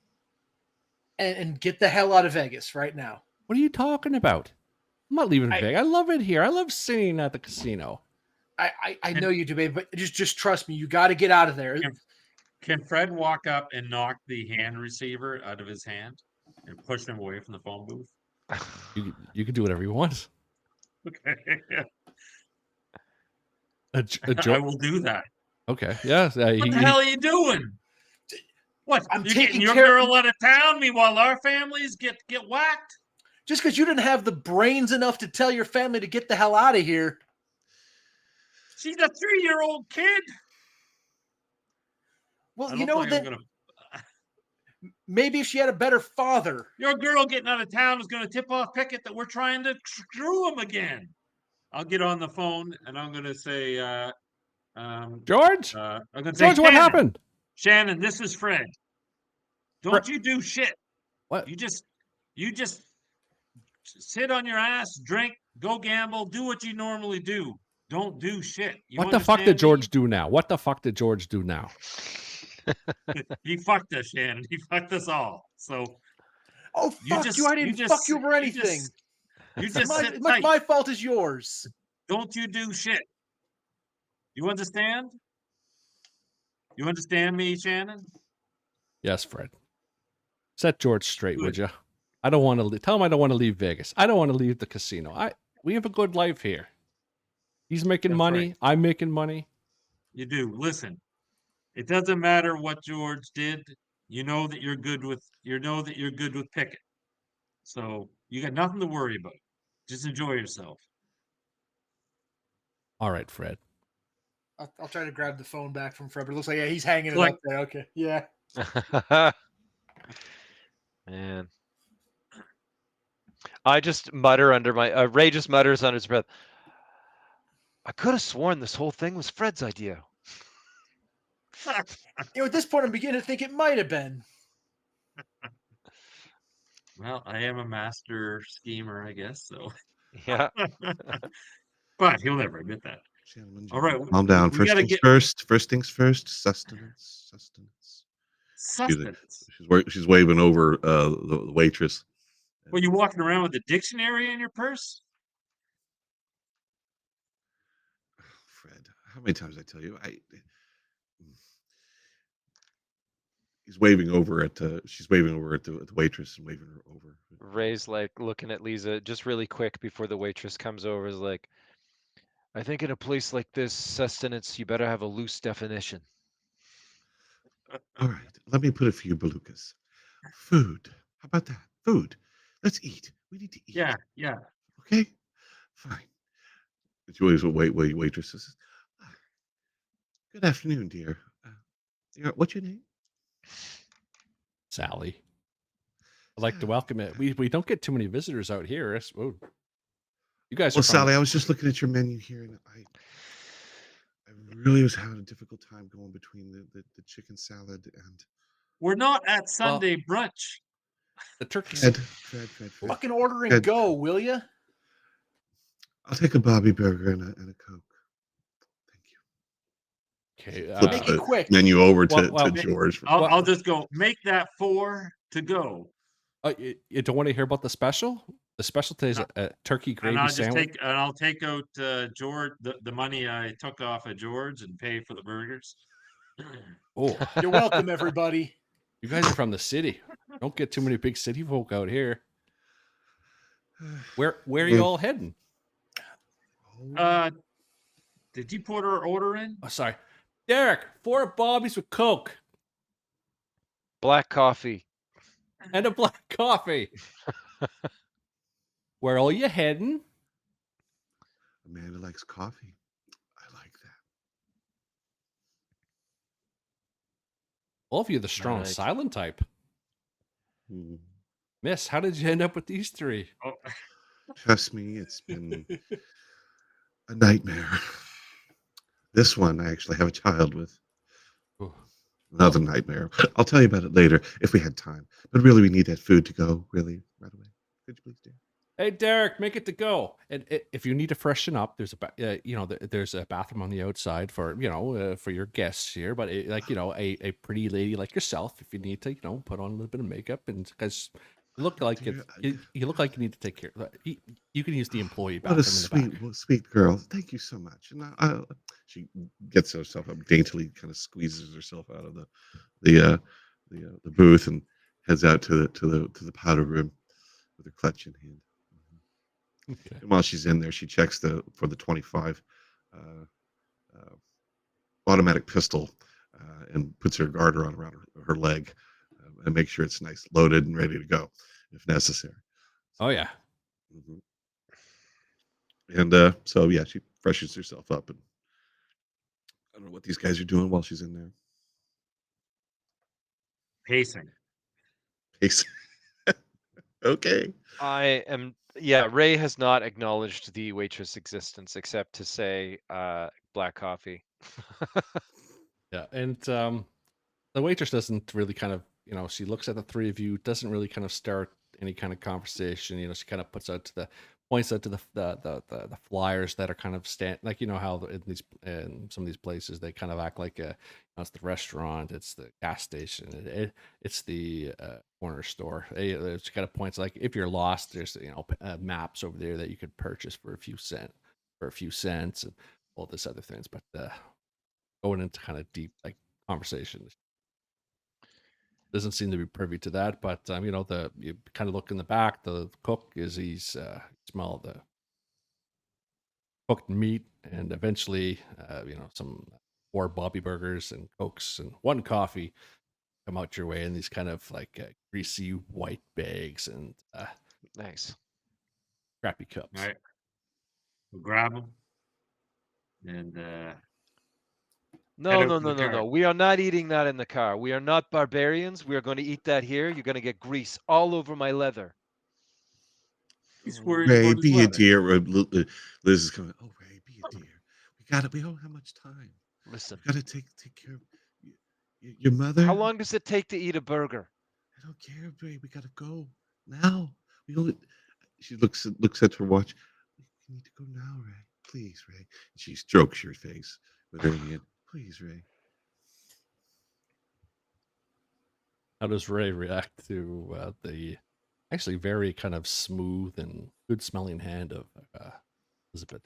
and get the hell out of Vegas right now. What are you talking about? I'm not leaving Vegas. I love it here. I love singing at the casino. I know you do, babe, but just trust me. You got to get out of there. Can Fred walk up and knock the hand receiver out of his hand and push him away from the phone booth? You can do whatever you want. Okay. I will do that. Okay. Yeah. What the hell are you doing? What? I'm You're taking getting your girl out of town, meanwhile our families get whacked? Just because you didn't have the brains enough to tell your family to get the hell out of here. She's a 3-year-old kid. Well, you know that maybe if she had a better father. Your girl getting out of town is going to tip off Pickett that we're trying to screw him again. I'll get on the phone and I'm going to say, George? I'm going to say, George, what happened? Shannon, this is Fred. Don't you do shit. What? You just sit on your ass, drink, go gamble, do what you normally do. Don't do shit. What the fuck did George do now? What the fuck did George do now? He fucked us, Shannon. He fucked us all. So, fuck you! I didn't fuck you over anything. You just sit tight. My fault is yours. Don't you do shit. You understand? You understand me, Shannon? Yes, Fred. Set George straight, would you? I don't want to tell him I don't want to leave Vegas. I don't want to leave the casino. We have a good life here. He's making money. Right. I'm making money. You do. Listen, it doesn't matter what George did. You know that you're good with Pickett. So you got nothing to worry about. Just enjoy yourself. All right, Fred. I'll try to grab the phone back from Fred, but it looks like he's hanging it up there. Okay, yeah. Man, I just mutter under my Ray just mutters under his breath. I could have sworn this whole thing was Fred's idea. At this point, I'm beginning to think it might have been. Well, I am a master schemer, I guess. So, Yeah. but he'll never admit that. Gentlemen, All right, calm down. we got to get First things first. Sustenance. She's sustenance. she's waving over the waitress. Were you walking around with a dictionary in your purse? Fred, how many times I tell you? He's waving over at she's waving over at the waitress and waving her over. Ray's like looking at Lisa just really quick before the waitress comes over. Is like, I think in a place like this, sustenance, you better have a loose definition. All right, let me put it for you, Belucas. Food. How about that? Food. Let's eat. We need to eat. Yeah. Okay. Fine. It's always a waitress says, "Ah, good afternoon, dear. What's your name? Sally. I'd like to Sally. welcome it. We don't get too many visitors out here. Oh, you guys Well, are from Sally, I was just looking at your menu here, and I really was having a difficult time going between the chicken salad and We're not at well, Sunday brunch. the turkey. Fred. Fucking order and Fred, go, will you? I'll take a Bobby burger and a Coke. Thank you. Okay. Make it quick. Menu over well, to George. I'll just go make that 4 to go. You don't want to hear about the special? The special today is a turkey gravy And sandwich. I'll take out George the money I took off of George and pay for the burgers. Oh, You're welcome, everybody. you guys are from the city. Don't get too many big city folk out here. Where are you all heading? Did you put our order in? Oh, sorry, Derek. 4 Bobbies with Coke Black coffee. and a black coffee. Where are you heading? Amanda likes coffee. I like that. All of you are the strong Right. silent type. Mm. Miss, how did you end up with these 3? Oh, Trust me, it's been a nightmare. This one I actually have a child with. Ooh. Another nightmare. I'll tell you about it later if we had time. But really, we need that food to go. Really, right away. Could you please do? Hey, Derek, make it to go. And if you need to freshen up, there's there's a bathroom on the outside for for your guests here. But a pretty lady like yourself, if you need to put on a little bit of makeup, and because you look like Dear, you look like you need to take care. You can use the employee What bathroom a in the back. sweet girl. Thank you so much. And she gets herself up daintily, kind of squeezes herself out of the booth and heads out to the powder room with her clutch in hand. Okay. And while she's in there, she checks for the 25 automatic pistol and puts her garter on around her leg and makes sure it's nice, loaded, and ready to go if necessary. Oh yeah. Mm-hmm. And so yeah, she freshens herself up, and I don't know what these guys are doing while she's in there. pacing. Okay. Ray has not acknowledged the waitress' existence except to say black coffee. Yeah, and the waitress doesn't really kind of she looks at the 3 of you, doesn't really kind of start any kind of conversation. She kind of points out to the flyers that are kind of like how in some of these places they kind of act like it's the restaurant, it's the gas station, it's the corner store. She kind of points like if you're lost, there's maps over there that you could purchase for a few cents and all this other things, but going into kind of deep like conversations doesn't seem to be privy to that. But you kind of look in the back, the cook he's smell the cooked meat, and eventually some 4 Bobby burgers and Cokes and 1 coffee come out your way in these kind of like greasy white bags and Nice. crappy cups. All right. We'll grab them and No. head out to the car. We are not eating that in the car. We are not barbarians. We are going to eat that here. You're going to get grease all over my leather. He's worried Ray, about his be a weather. dear. Liz is coming. Oh, Ray, be a dear. We don't have much time. Listen. We gotta take care of your mother. How long does it take to eat a burger? I don't care, Ray. We gotta go now. We only. She looks at her watch. We need to go now, Ray. Please, Ray. She strokes your face with her hand. Please, Ray. How does Ray react to the actually very kind of smooth and good smelling hand of Elizabeth?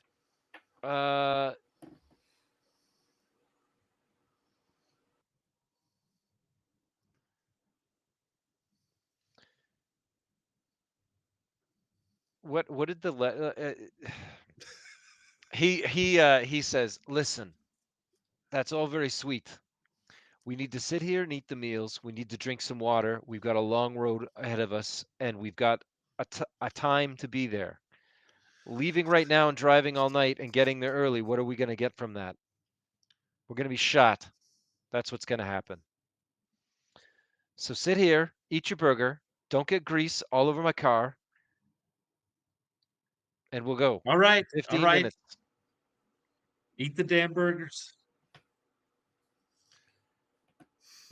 What did the he says, listen, that's all very sweet. We need to sit here and eat the meals. We need to drink some water. We've got a long road ahead of us, and we've got a time to be there. Leaving right now and driving all night and getting there early, what are we going to get from that? We're going to be shot. That's what's going to happen. So sit here, eat your burger. Don't get grease all over my car. And we'll go. All right. 15 minutes. Eat the damn burgers.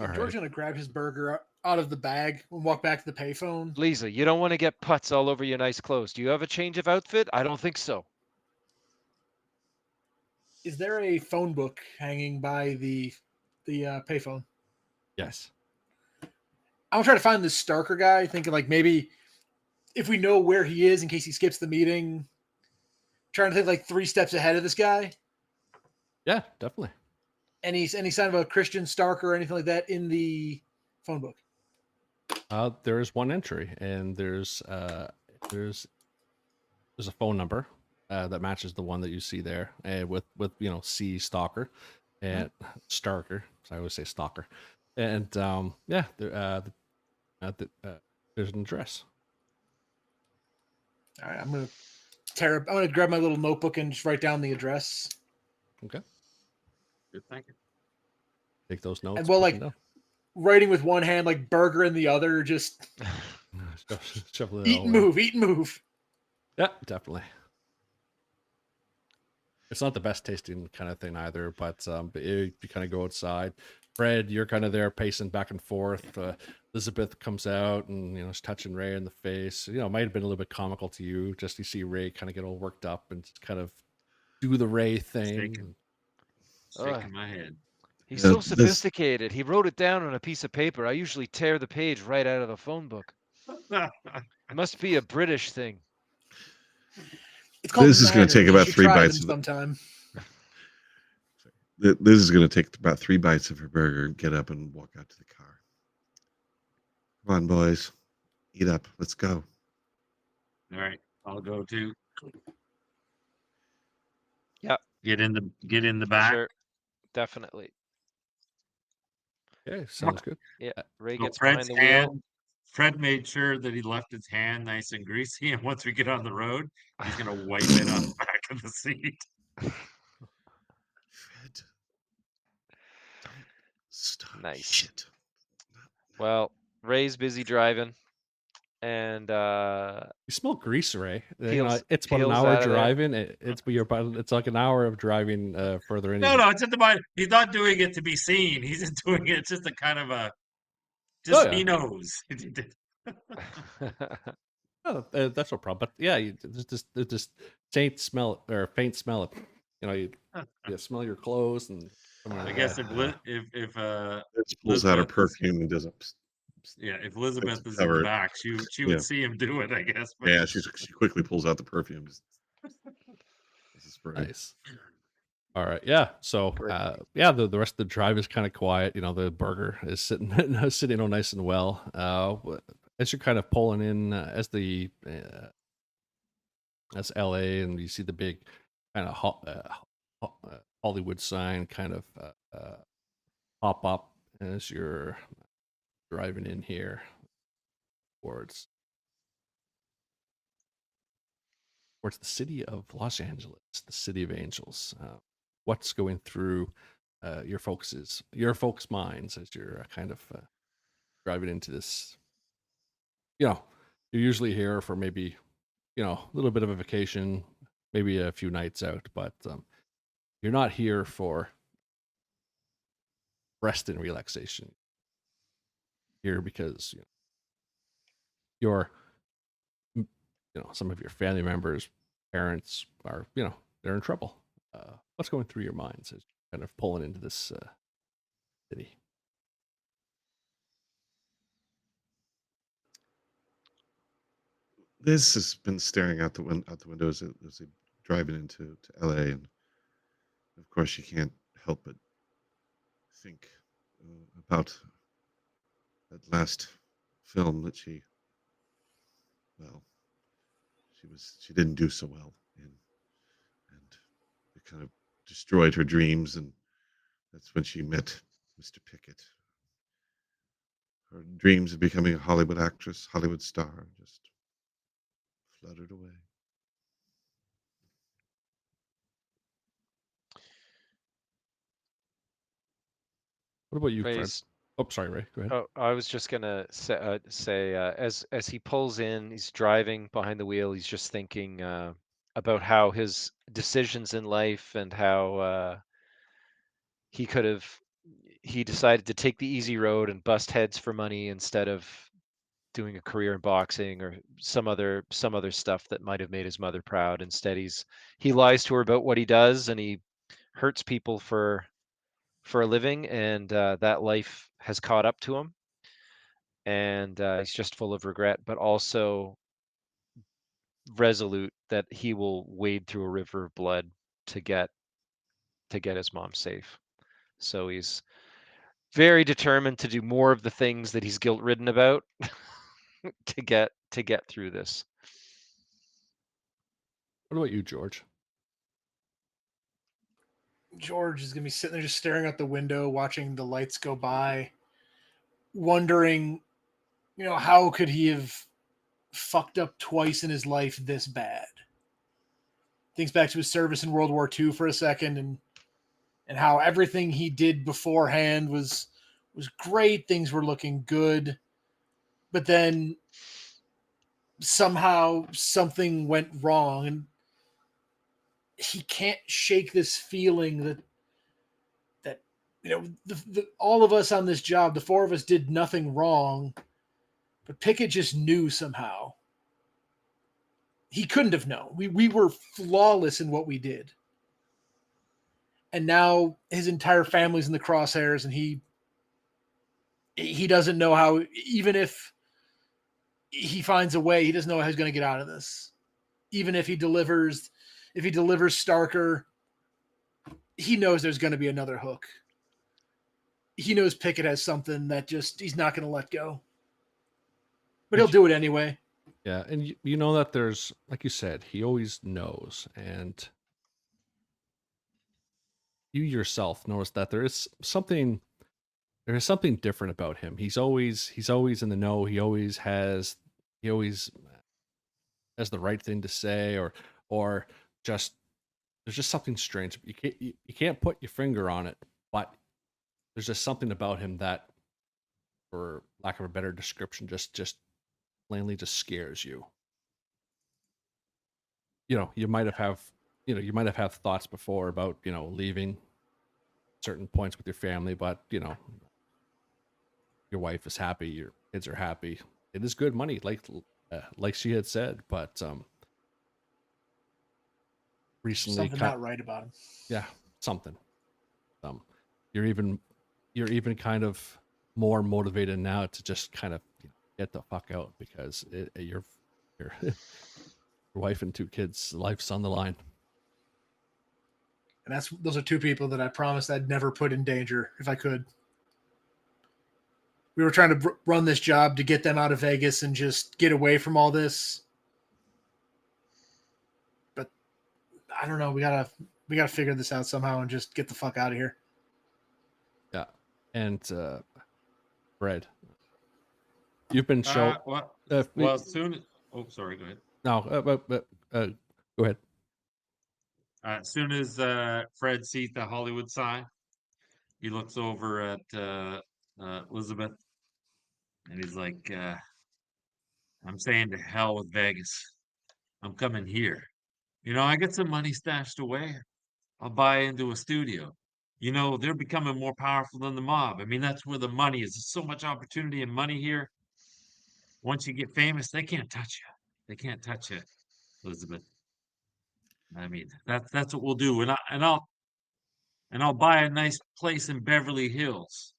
All right. George's gonna grab his burger out of the bag and walk back to the payphone. Lisa, you don't want to get putts all over your nice clothes. Do you have a change of outfit? I don't think so. Is there a phone book hanging by the payphone? Yes. I'm trying to find this Starker guy, thinking like maybe if we know where he is in case he skips the meeting, trying to think like 3 steps ahead of this guy. Yeah, definitely. Any sign of a Christian Starker or anything like that in the phone book? There is one entry, and there's a phone number that matches the one that you see there, and with C Stalker and Starker. So I always say Stalker, and yeah, there's an address. All right, I'm gonna grab my little notebook and just write down the address. Okay, Good thinking. take those notes. And well, put like them down. writing with one hand, like burger in the other, just Shuffle it eat all and in. move, eat and move. Yeah, definitely. It's not the best tasting kind of thing either, but you kind of go outside. Fred, you're kind of there pacing back and forth. Elizabeth comes out and she's touching Ray in the face. It might have been a little bit comical to you, just to see Ray kind of get all worked up and just kind of do the Ray thing. Shaking my head. He's so sophisticated. He wrote it down on a piece of paper. I usually tear the page right out of the phone book. It must be a British thing. It's called This is going to take about 3 bites of sometime. This is going to take about 3 bites of her burger and get up and walk out to the car. Come on, boys. Eat up. Let's go. All right. I'll go too. Yep. Get in the back. Sure. Definitely. Okay, sounds good. Yeah. Ray So gets behind Fred's the wheel. Fred made sure that he left his hand nice and greasy, and once we get on the road, he's gonna wipe it on the back of the seat. Fred, don't stop. Nice. Shit. Well, Ray's busy driving, and You smell grease, Ray. It's about an peels hour out of there. driving. It's like an hour of driving further in. No, it's in the mind. He's not doing it to be seen. He's just doing it. It's just a kind of a. Just he knows. Oh, that's no problem. But yeah, there's this faint smell of, you smell your clothes and. I guess if It pulls out her perfume and does it. if Elizabeth is in cover the it. back, she would see him do it. I guess. But Yeah, she quickly pulls out the perfume. Nice. All right, yeah. So, the rest of the drive is kind of quiet. The burger is sitting all nice and well. As you're kind of pulling in, as LA, and you see the big kind of Hollywood sign kind of pop up as you're driving in here towards the city of Los Angeles, the city of angels. What's going through your folks' minds as you're kind of driving into this? You're usually here for maybe a little bit of a vacation, maybe a few nights out, but you're not here for rest and relaxation. Here because your some of your family members, parents are, they're in trouble. What's going through your minds as you're kind of pulling into this city? Liz has been staring out the windows as they driving into LA, and of course she can't help but think about that last film that she didn't do so well in, and it kind of destroyed her dreams. And that's when she met Mr. Pickett. Her dreams of becoming a Hollywood actress, Hollywood star, just fluttered away. What about you, Fred? Ray's, Oh, sorry, Ray. Go ahead. oh, I was just gonna say as he pulls in, he's driving behind the wheel. He's just thinking about how his decisions in life and how he could have he decided to take the easy road and bust heads for money instead of doing a career in boxing or some other stuff that might have made his mother proud. Instead, he lies to her about what he does, and he hurts people for a living, and that life has caught up to him, and he's just full of regret, but also resolute that he will wade through a river of blood to get his mom safe. So he's very determined to do more of the things that he's guilt-ridden about to get through this. What about you, George? George is going to be sitting there just staring out the window, watching the lights go by, wondering, how could he have fucked up twice in his life this bad? Thinks back to his service in World War II for a second, and how everything he did beforehand was great. Things were looking good, but then somehow something went wrong, and he can't shake this feeling that all of us on this job, the four of us, did nothing wrong, but Pickett just knew somehow. He couldn't have known. We were flawless in what we did. And now his entire family's in the crosshairs, and he doesn't know how, even if he finds a way, he doesn't know how he's going to get out of this. Even if he delivers Starker, he knows there's going to be another hook. He knows Pickett has something that he's not going to let go. But he'll do it anyway. Yeah, and you know that there's, like you said, he always knows, and you yourself notice that there is something different about him. He's always in the know. He always has the right thing to say, or just there's just something strange. You can't put your finger on it, but there's just something about him that, for lack of a better description, just plainly just scares you. You might have had thoughts before about leaving certain points with your family, but your wife is happy, your kids are happy. It is good money, like she had said, but recently something not right about him. Yeah, something. You're even kind of more motivated now to just kind of get the fuck out, because your wife and two kids' life's on the line. And those are two people that I promised I'd never put in danger if I could. We were trying to run this job to get them out of Vegas and just get away from all this. But I don't know. We gotta figure this out somehow and just get the fuck out of here. Yeah, and Fred, you've been shown. Soon. Oh, sorry. Go ahead. No, go ahead. As soon as Fred sees the Hollywood sign, he looks over at Elizabeth, and he's like, "I'm saying to hell with Vegas. I'm coming here. I get some money stashed away. I'll buy into a studio. They're becoming more powerful than the mob. I mean, that's where the money is. There's so much opportunity and money here. Once you get famous, they can't touch you. They can't touch it, Elizabeth. I mean, that's what we'll do, and I'll buy a nice place in Beverly Hills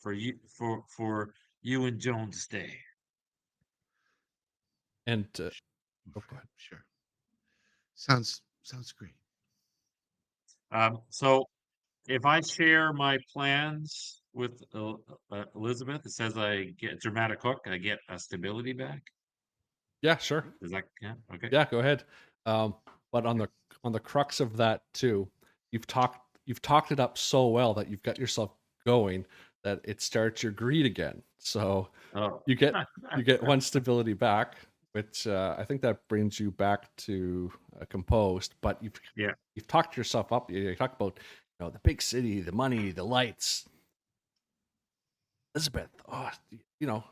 for you and Joan to stay. And Oh, go Fred, ahead. sure. Sounds great. So if I share my plans with Elizabeth, it says I get dramatic hook, I get a stability back. Yeah, sure. Does that count? Okay. Yeah, go ahead. But on the crux of that too, you've talked it up so well that you've got yourself going that it starts your greed again. So Oh, you get one stability back, which I think that brings you back to composed. But yeah. you've talked yourself up. You talk about the big city, the money, the lights. Elizabeth, you're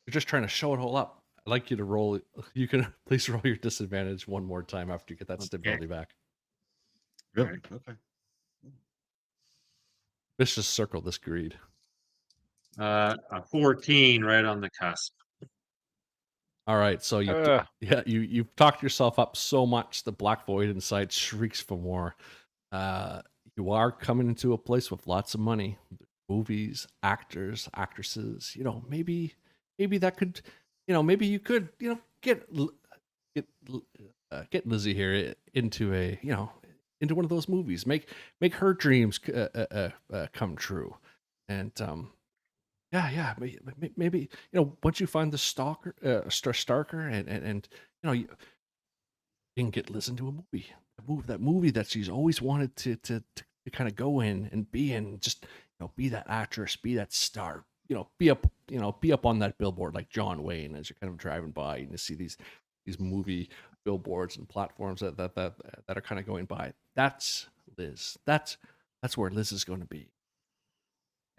just trying to show it all up. I'd like you to roll. You can please roll your disadvantage one more time after you get that Okay. stability back. Really? Right. Okay. Vicious circle this greed. A 14 right on the cusp. All right, so Ugh. you've talked yourself up so much the black void inside shrieks for more. You are coming into a place with lots of money, movies, actors, actresses. Maybe that could, maybe you could, get get Lizzie here into into one of those movies. Make her dreams come true, and maybe once you find the stalker, Starker, and you can get Liz into a movie. That movie that she's always wanted to kind of go in and be in. Just be that actress, be that star. Be up on that billboard like John Wayne as you're kind of driving by and you see these movie billboards and platforms that are kind of going by. That's Liz. That's where Liz is going to be.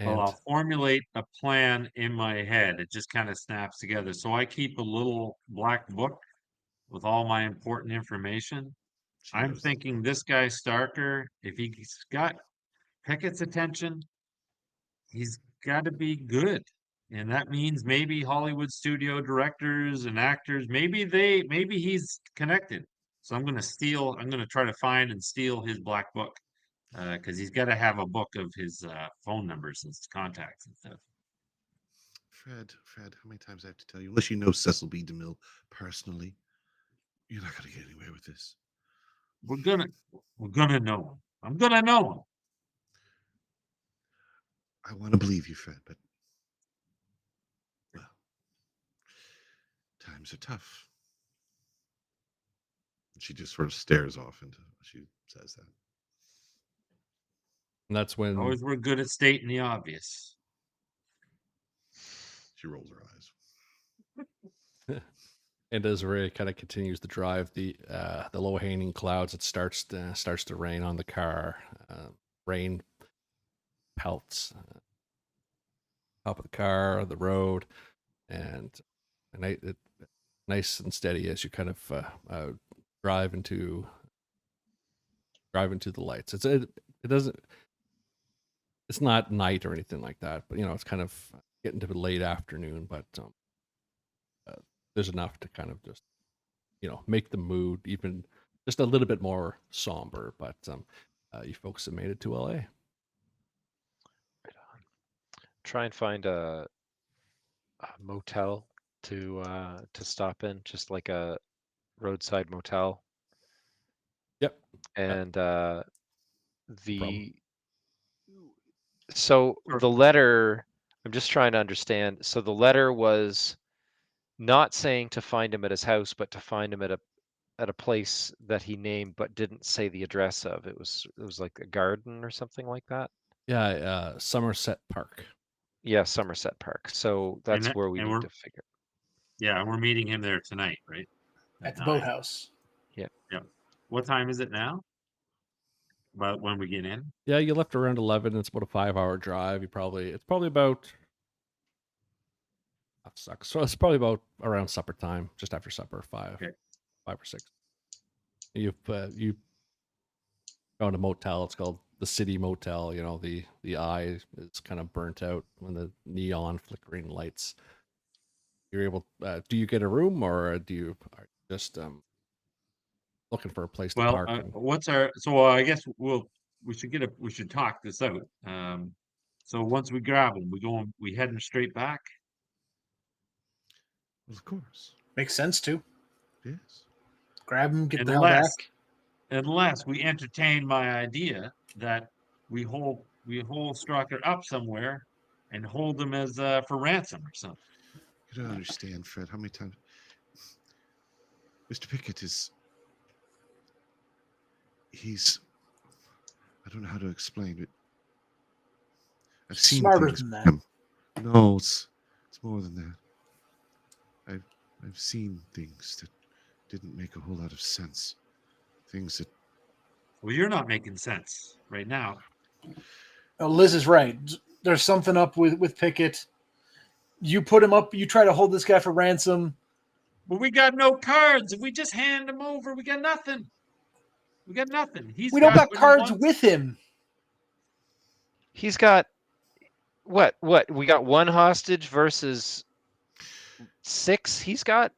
Well, And I'll formulate a plan in my head. It just kind of snaps together. So I keep a little black book with all my important information. She I'm knows. thinking this guy Starker, if he's got Pickett's attention, he's got to be good. And that means maybe Hollywood studio directors and actors, maybe he's connected. So I'm going to try to find and steal his black book because he's got to have a book of his phone numbers and contacts and stuff. Fred, how many times I have to tell you? Unless you know Cecil B. DeMille personally, you're not going to get anywhere with this. We're gonna know him. I'm gonna know him. I want to believe you, Fred, but well, times are tough. She just sort of stares off into. She says that. And that's when Always we're good at stating the obvious. She rolls her eyes. and as Ray kind of continues to drive the low hanging clouds, it starts to rain on the car. Rain pelts top of the car, the road, and nice and steady as you kind of drive into the lights. It doesn't. It's not night or anything like that, but it's kind of getting to the late afternoon. But there's enough to kind of just make the mood even just a little bit more somber. But you folks have made it to LA. Right on. Try and find a motel to stop in, just like a roadside motel. Yep. And problem. so the letter, I'm just trying to understand. So the letter was not saying to find him at his house, but to find him at a place that he named but didn't say the address of. It was like a garden or something like that. Yeah, Somerset Park. Yeah, Somerset Park. So that's where we need to figure. Yeah, we're meeting him there tonight, right? At the 9. boathouse. Yeah. Yeah. What time is it now? About when we get in? Yeah, you left around 11. It's about a 5-hour drive. It's probably about. That sucks. So it's probably about around supper time, just after supper, 5 or 6. You found a motel. It's called the City Motel. The eye is kind of burnt out when the neon flickering lights you're able. Do you get a room, or do you are you just looking for a place to Well, park? And, what's our? So I guess we should talk this out. So once we grab them, we heading straight back. Well, of course. Makes sense too. Yes. Grab him, get the hell back. Unless we entertain my idea that we hold Strucker up somewhere and hold him as for ransom or something. You don't understand, Fred. How many times Mr. Pickett is he's I don't know how to explain it. I've seen Smarter things than with that. him. No, it's more than that. I've seen things that didn't make a whole lot of sense. Things that Well, you're not making sense right now. Liz is right. There's something up with Pickett. You put him up. You try to hold this guy for ransom. But we got no cards. If we just hand him over, we got nothing. We got nothing. We don't got what he cards wants. with him. He's got what? We got 1 hostage versus 6. He's got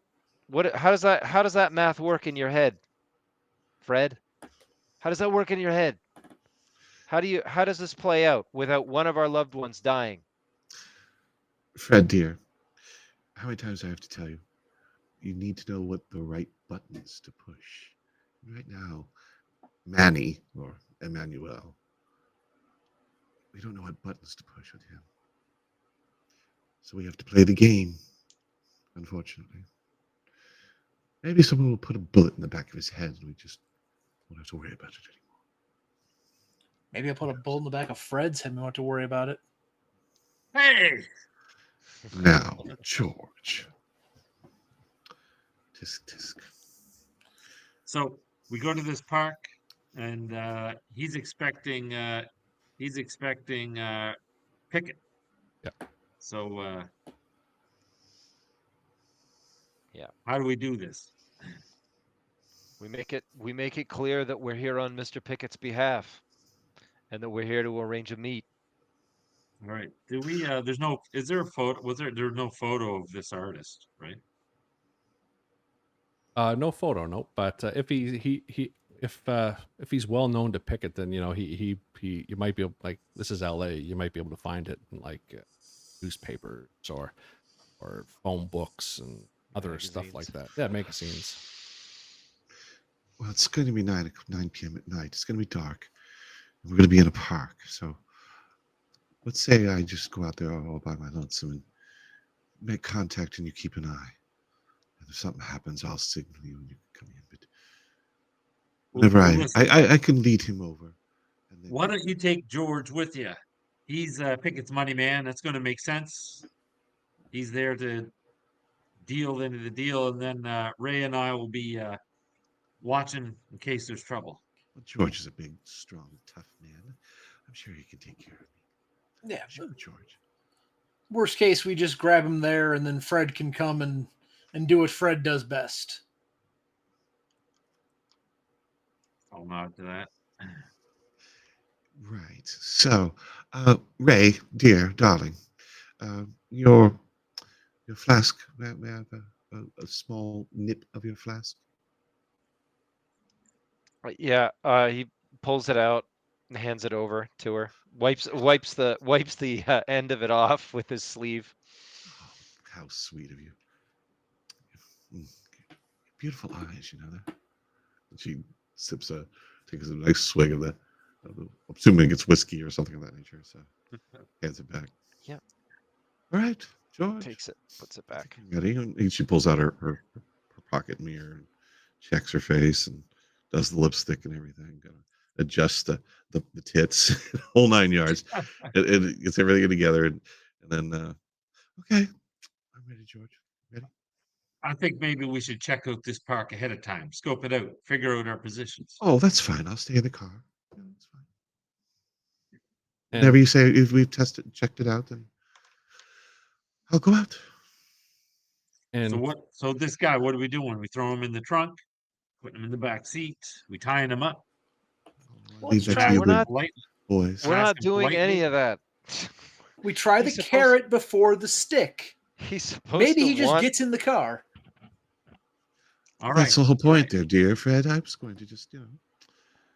what? How does that math work in your head, Fred? How does that work in your head? How does this play out without one of our loved ones dying? Fred, dear, how many times do I have to tell you? You need to know what the right buttons to push. Right now, Manny or Emmanuel, we don't know what buttons to push with him. So we have to play the game, unfortunately. Maybe someone will put a bullet in the back of his head and we just won't have to worry about it anymore. Maybe I'll put a bullet in the back of Fred's head and we won't have to worry about it. Hey, Now, George. Tisk, tisk. so we go to this park, and he's expecting Pickett. Yeah. So Yeah. how do we do this? We make it clear that we're here on Mr. Pickett's behalf, and that we're here to arrange a meet. All right. Do we? Is there a photo? There's no photo of this artist, right? no photo, no. But if if he's well known to Pickett, then he you might be able, like, this is L.A. You might be able to find it in like newspapers or phone books and other stuff like that. Yeah, magazines. Well, it's going to be 9 p.m. at night. It's going to be dark. And we're going to be in a park. So let's say I just go out there all by my lonesome and make contact and you keep an eye. And if something happens, I'll signal you and you can come in. But whenever listen, I can lead him over. And then why don't you take George with you? He's Pickett's money man. That's going to make sense. He's there to deal into the deal, and then Ray and I will be watching in case there's trouble. Well, George is a big, strong, tough man. I'm sure he can take care of me. Yeah. Sure, George. Worst case, we just grab him there, and then Fred can come and do what Fred does best. I'll nod to that. Right. So, Ray, dear, darling, your flask. May I have a small nip of your flask? Yeah. He pulls it out and hands it over to her. Wipes the end of it off with his sleeve. Oh, how sweet of you. Beautiful eyes, you know that. And she takes a nice swig of that. I'm assuming it's whiskey or something of that nature. So hands it back. Yeah. All right, George. Takes it, puts it back. Ready? And she pulls out her pocket mirror and checks her face and does the lipstick and everything. Adjusts the tits, whole 9 yards. It gets everything together, and then okay, I'm ready, George. Ready? I think maybe we should check out this park ahead of time, scope it out, figure out our positions. Oh, that's fine. I'll stay in the car. Yeah, that's fine. And Whenever you say if we've checked it out, then I'll go out. and So this guy, what are we doing? We throw him in the trunk, putting him in the back seat. We tying him up. I'll Let's leave that try- to you we're good not- Politely. boys. We're Ask not him doing politely. any of that. We try the He's supposed- carrot before the stick. He's supposed Maybe to he just want. gets in the car. All right. That's the whole all right. point there, dear Fred. I was going to just,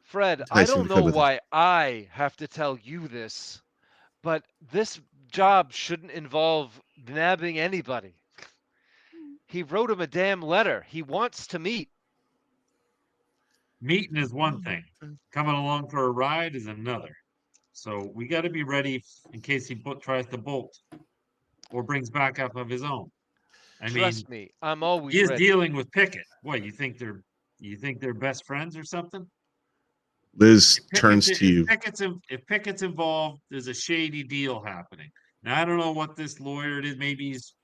Fred, I entice him don't to know come with us. why I have to tell you this, but this job shouldn't involve nabbing anybody. He wrote him a damn letter. He wants to meet. Meeting is one thing. Coming along for a ride is another. So we got to be ready in case he tries to bolt or brings backup of his own. I mean, Trust me, I'm he always is ready. dealing with Pickett. What, you think they're best friends or something? Liz turns to you. If Pickett's involved, there's a shady deal happening. Now I don't know what this lawyer is. Maybe he's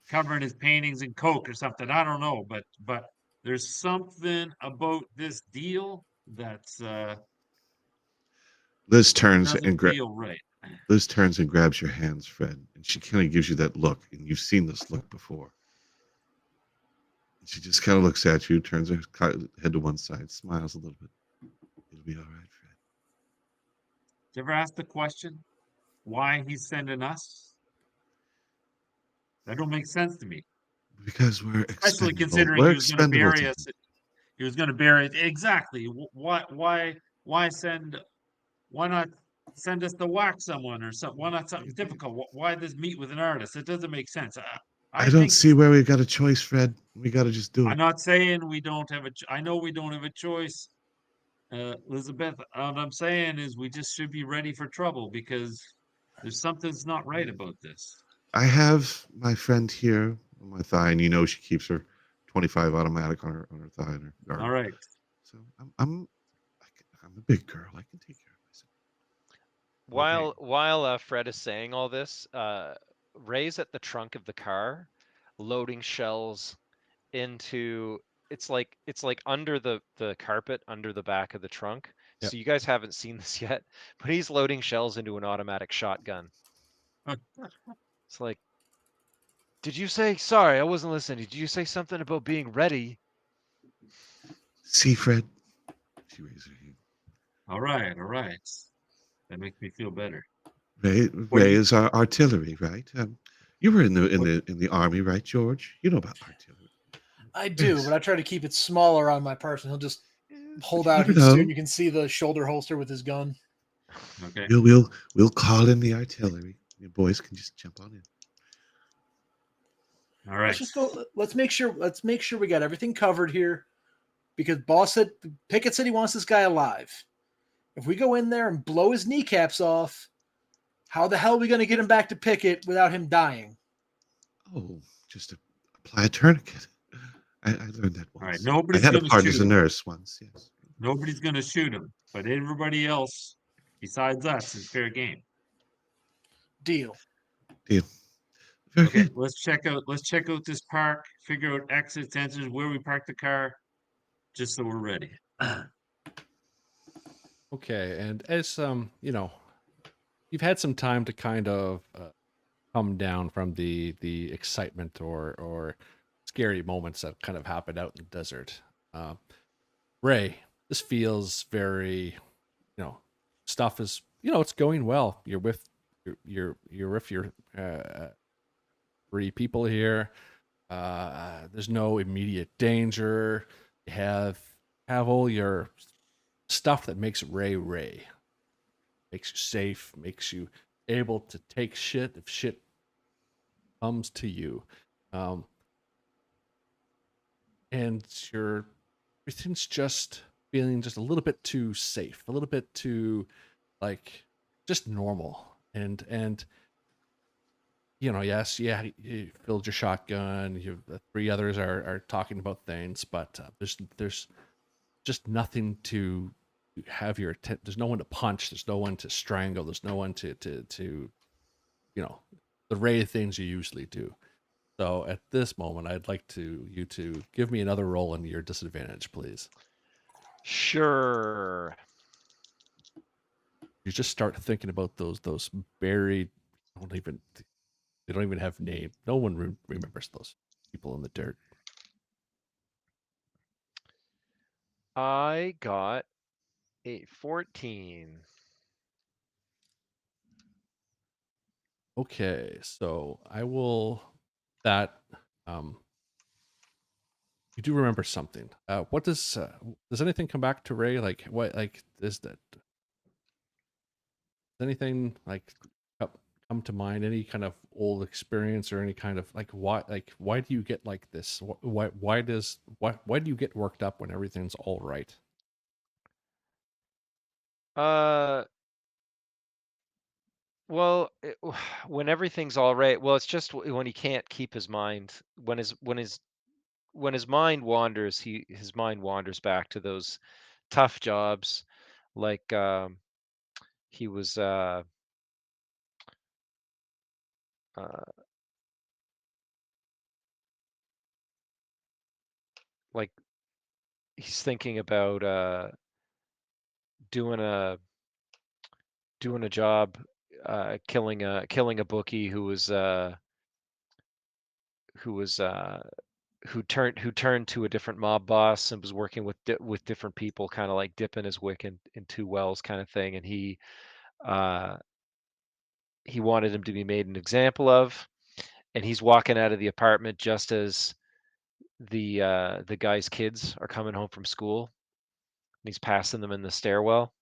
covering his paintings in coke or something. I don't know, but there's something about this deal that's Liz turns doesn't and feel right. Liz turns and grabs your hands, Fred, and she kind of gives you that look, and you've seen this look before. And she just kind of looks at you, turns her head to one side, smiles a little bit. It'll be all right, Fred. Did you ever ask the question why he's sending us? That don't make sense to me. Because we're Especially expendable. considering We're he was going to expendable to bury him. us. He was going to bury it exactly. Why send? Why not send us to whack someone or something? Why not something difficult? Why this meet with an artist? It doesn't make sense. I I don't think see where we got a choice, Fred. We got to just do I'm it. not saying we don't have I know we don't have a choice, Elizabeth. What I'm saying is we just should be ready for trouble because there's something's not right about this. I have my friend here on my thigh, and you know she keeps her 25 automatic on her thigh and her guard. All right. So I'm a big girl. I can take care of myself. While Fred is saying all this, Ray's at the trunk of the car, loading shells into. It's like under the carpet under the back of the trunk. Yep. So you guys haven't seen this yet, but he's loading shells into an automatic shotgun. It's like, did you say? Sorry, I wasn't listening. Did you say something about being ready? See, Fred? She raises her hand. All right. All right. That makes me feel better. Ray What do you- is our artillery, right? You were in the army, right, George? You know about artillery. I do, Yes. but I try to keep it smaller on my person. He'll just hold You out never his know. suit. You can see the shoulder holster with his gun. Okay. We'll call in the artillery. You boys can just jump on in. All right. Let's just go. Let's make sure. Let's make sure we got everything covered here, because boss said Pickett said he wants this guy alive. If we go in there and blow his kneecaps off, how the hell are we going to get him back to Pickett without him dying? Oh, just apply a tourniquet. I learned that once. All right. I Nobody's had a going to partner shoot as a him. nurse once. Yes. Nobody's going to shoot him, but everybody else besides us is fair game. Deal. Deal. Very Okay, good. let's check out this park, figure out exits, entrances, where we park the car, just so we're ready. Okay, and as you've had some time to kind of come down from the excitement or scary moments that kind of happened out in the desert. Ray, this feels very, stuff is, it's going well. You're with your 3 people here. There's no immediate danger. You have all your stuff that makes Ray Ray. Makes you safe, makes you able to take shit if shit comes to you. And everything's just feeling just a little bit too safe, a little bit too like just normal. And yes, yeah, you filled your shotgun. The 3 others are talking about things, but there's just nothing to have your there's no one to punch, there's no one to strangle, there's no one to the array of things you usually do. So at this moment, I'd like you to give me another roll in your disadvantage, please. Sure. You just start thinking about those buried. They don't even have name. No one remembers those people in the dirt. I got a 14. Okay, so I will that you do remember something. What does anything come back to Ray? Like what is that? Does anything come to mind? Any kind of old experience or any kind of why do you get like this? Why do you get worked up when everything's all right? Well, when everything's all right, well, it's just when he can't keep his mind. When his mind wanders, his mind wanders back to those tough jobs, like he was like he's thinking about doing a job, killing a bookie who turned to a different mob boss and was working with different people, kind of like dipping his wick in two wells, kind of thing. And he wanted him to be made an example of. And he's walking out of the apartment just as the guy's kids are coming home from school. And he's passing them in the stairwell.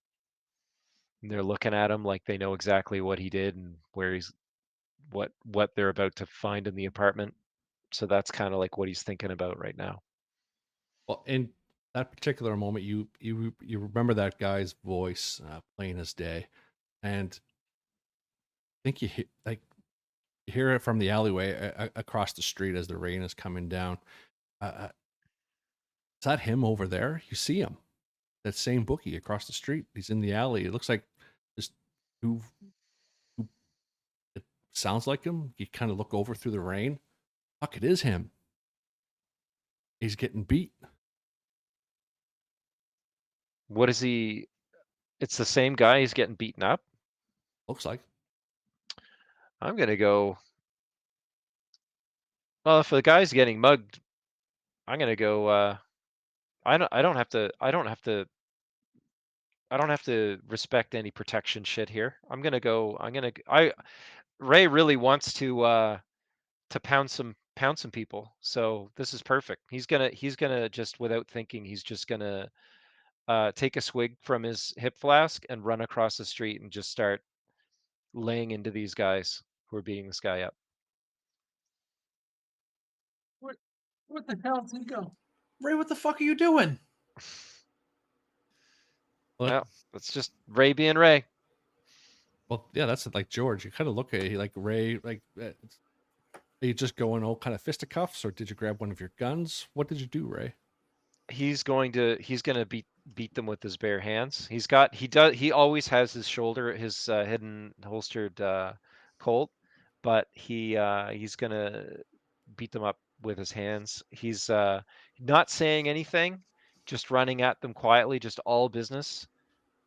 And they're looking at him like they know exactly what he did and where he's what they're about to find in the apartment. So that's kind of like what he's thinking about right now. Well, in that particular moment, you remember that guy's voice plain as day, and I think you hear it from the alleyway across the street as the rain is coming down. Is that him over there? You see him, that same bookie across the street. He's in the alley. It looks like just who it sounds like him. You kind of look over through the rain. Fuck, it is him. He's getting beat. What is he? It's the same guy. He's getting beaten up. Looks like. I'm gonna go. Well, if the guy's getting mugged, I'm gonna go. I don't have to respect any protection shit here. Ray really wants to pound some people. So this is perfect. He's gonna just, without thinking, he's just gonna take a swig from his hip flask and run across the street and just start laying into these guys who are beating this guy up. What the hell did he go? Ray, what the fuck are you doing? Well, that's just Ray being Ray. Well, yeah, that's like George. You kind of look at it, like Ray, like are you just going all kind of fisticuffs, or did you grab one of your guns? What did you do, Ray? He's gonna beat them with his bare hands. He always has his hidden holstered Colt, but he's gonna beat them up with his hands. He's not saying anything, just running at them quietly, just all business.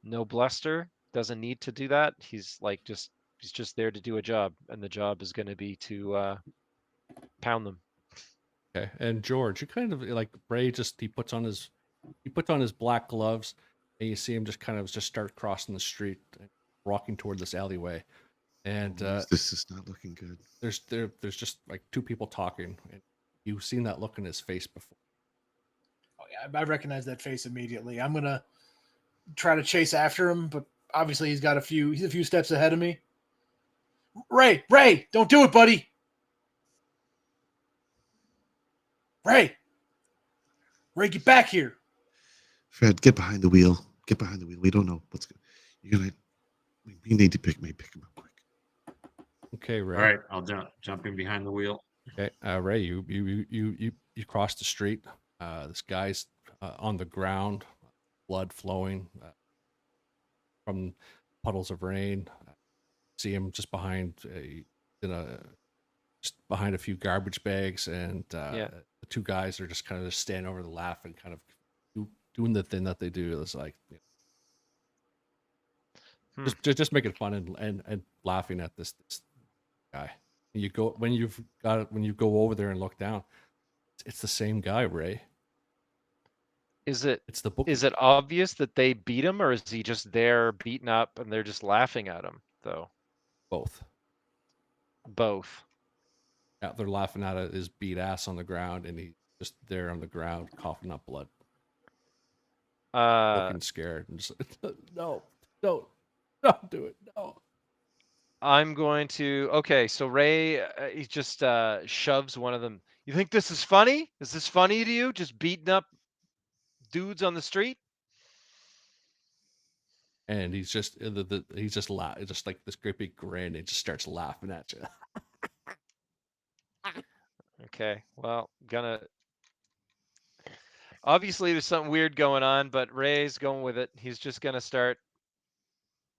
No bluster. Doesn't need to do that. He's just there to do a job, and the job is going to be to pound them. Okay, and George, you kind of like Ray. He puts on his black gloves, and you see him just start crossing the street, walking toward this alleyway, and This is not looking good. there's just like two people talking, and you've seen that look in his face before. Oh yeah, I recognize that face immediately. I'm gonna try to chase after him, but obviously he's a few steps ahead of me. Ray, don't do it, buddy. Ray, get back here. Fred, get behind the wheel. Get behind the wheel. We don't know what's going. We need to pick him up quick. Okay, Ray. All right, I'll jump in behind the wheel. Okay, Ray, you cross the street. This guy's on the ground, blood flowing from puddles of rain. See him just behind behind a few garbage bags, and the two guys are just kind of standing over the laughing, kind of doing the thing that they do. It's like just making fun and laughing at this guy. And when you go over there and look down, it's the same guy, Ray. It's the book. Is Is it obvious that they beat him, or is he just there beaten up and they're just laughing at him, though? both. Both. Yeah, they're laughing at his beat ass on the ground, and he's just there on the ground, coughing up blood, looking scared, and just no, don't do it, no. I'm going to. Okay, so Ray, he just shoves one of them. You think this is funny? Is this funny to you? Just beating up dudes on the street? And he's just he's just just like this great big grin. And he just starts laughing at you. Okay, well, obviously there's something weird going on, but Ray's going with it. He's just gonna start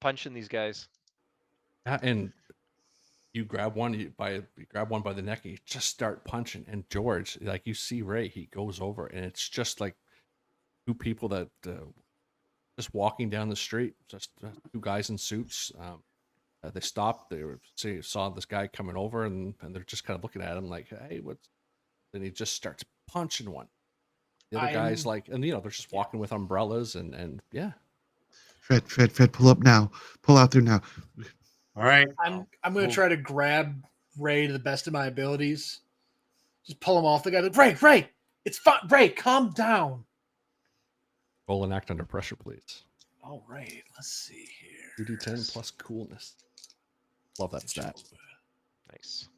punching these guys. And you grab one by the neck, and you just start punching. And George, like you see Ray, he goes over, and it's just like two people that just walking down the street, just two guys in suits. They stopped. Saw this guy coming over, and they're just kind of looking at him like, "Hey, what's?" Then he just starts punching one. The other guy's like, and they're just walking with umbrellas, and yeah. Fred, pull up now. Pull out there now. All right. I'm going to try to grab Ray to the best of my abilities. Just pull him off the guy. Like, Ray, it's fine. Ray, calm down. Roll and act under pressure, please. All right, let's see here. 2d10 plus coolness. Love that stat. Nice.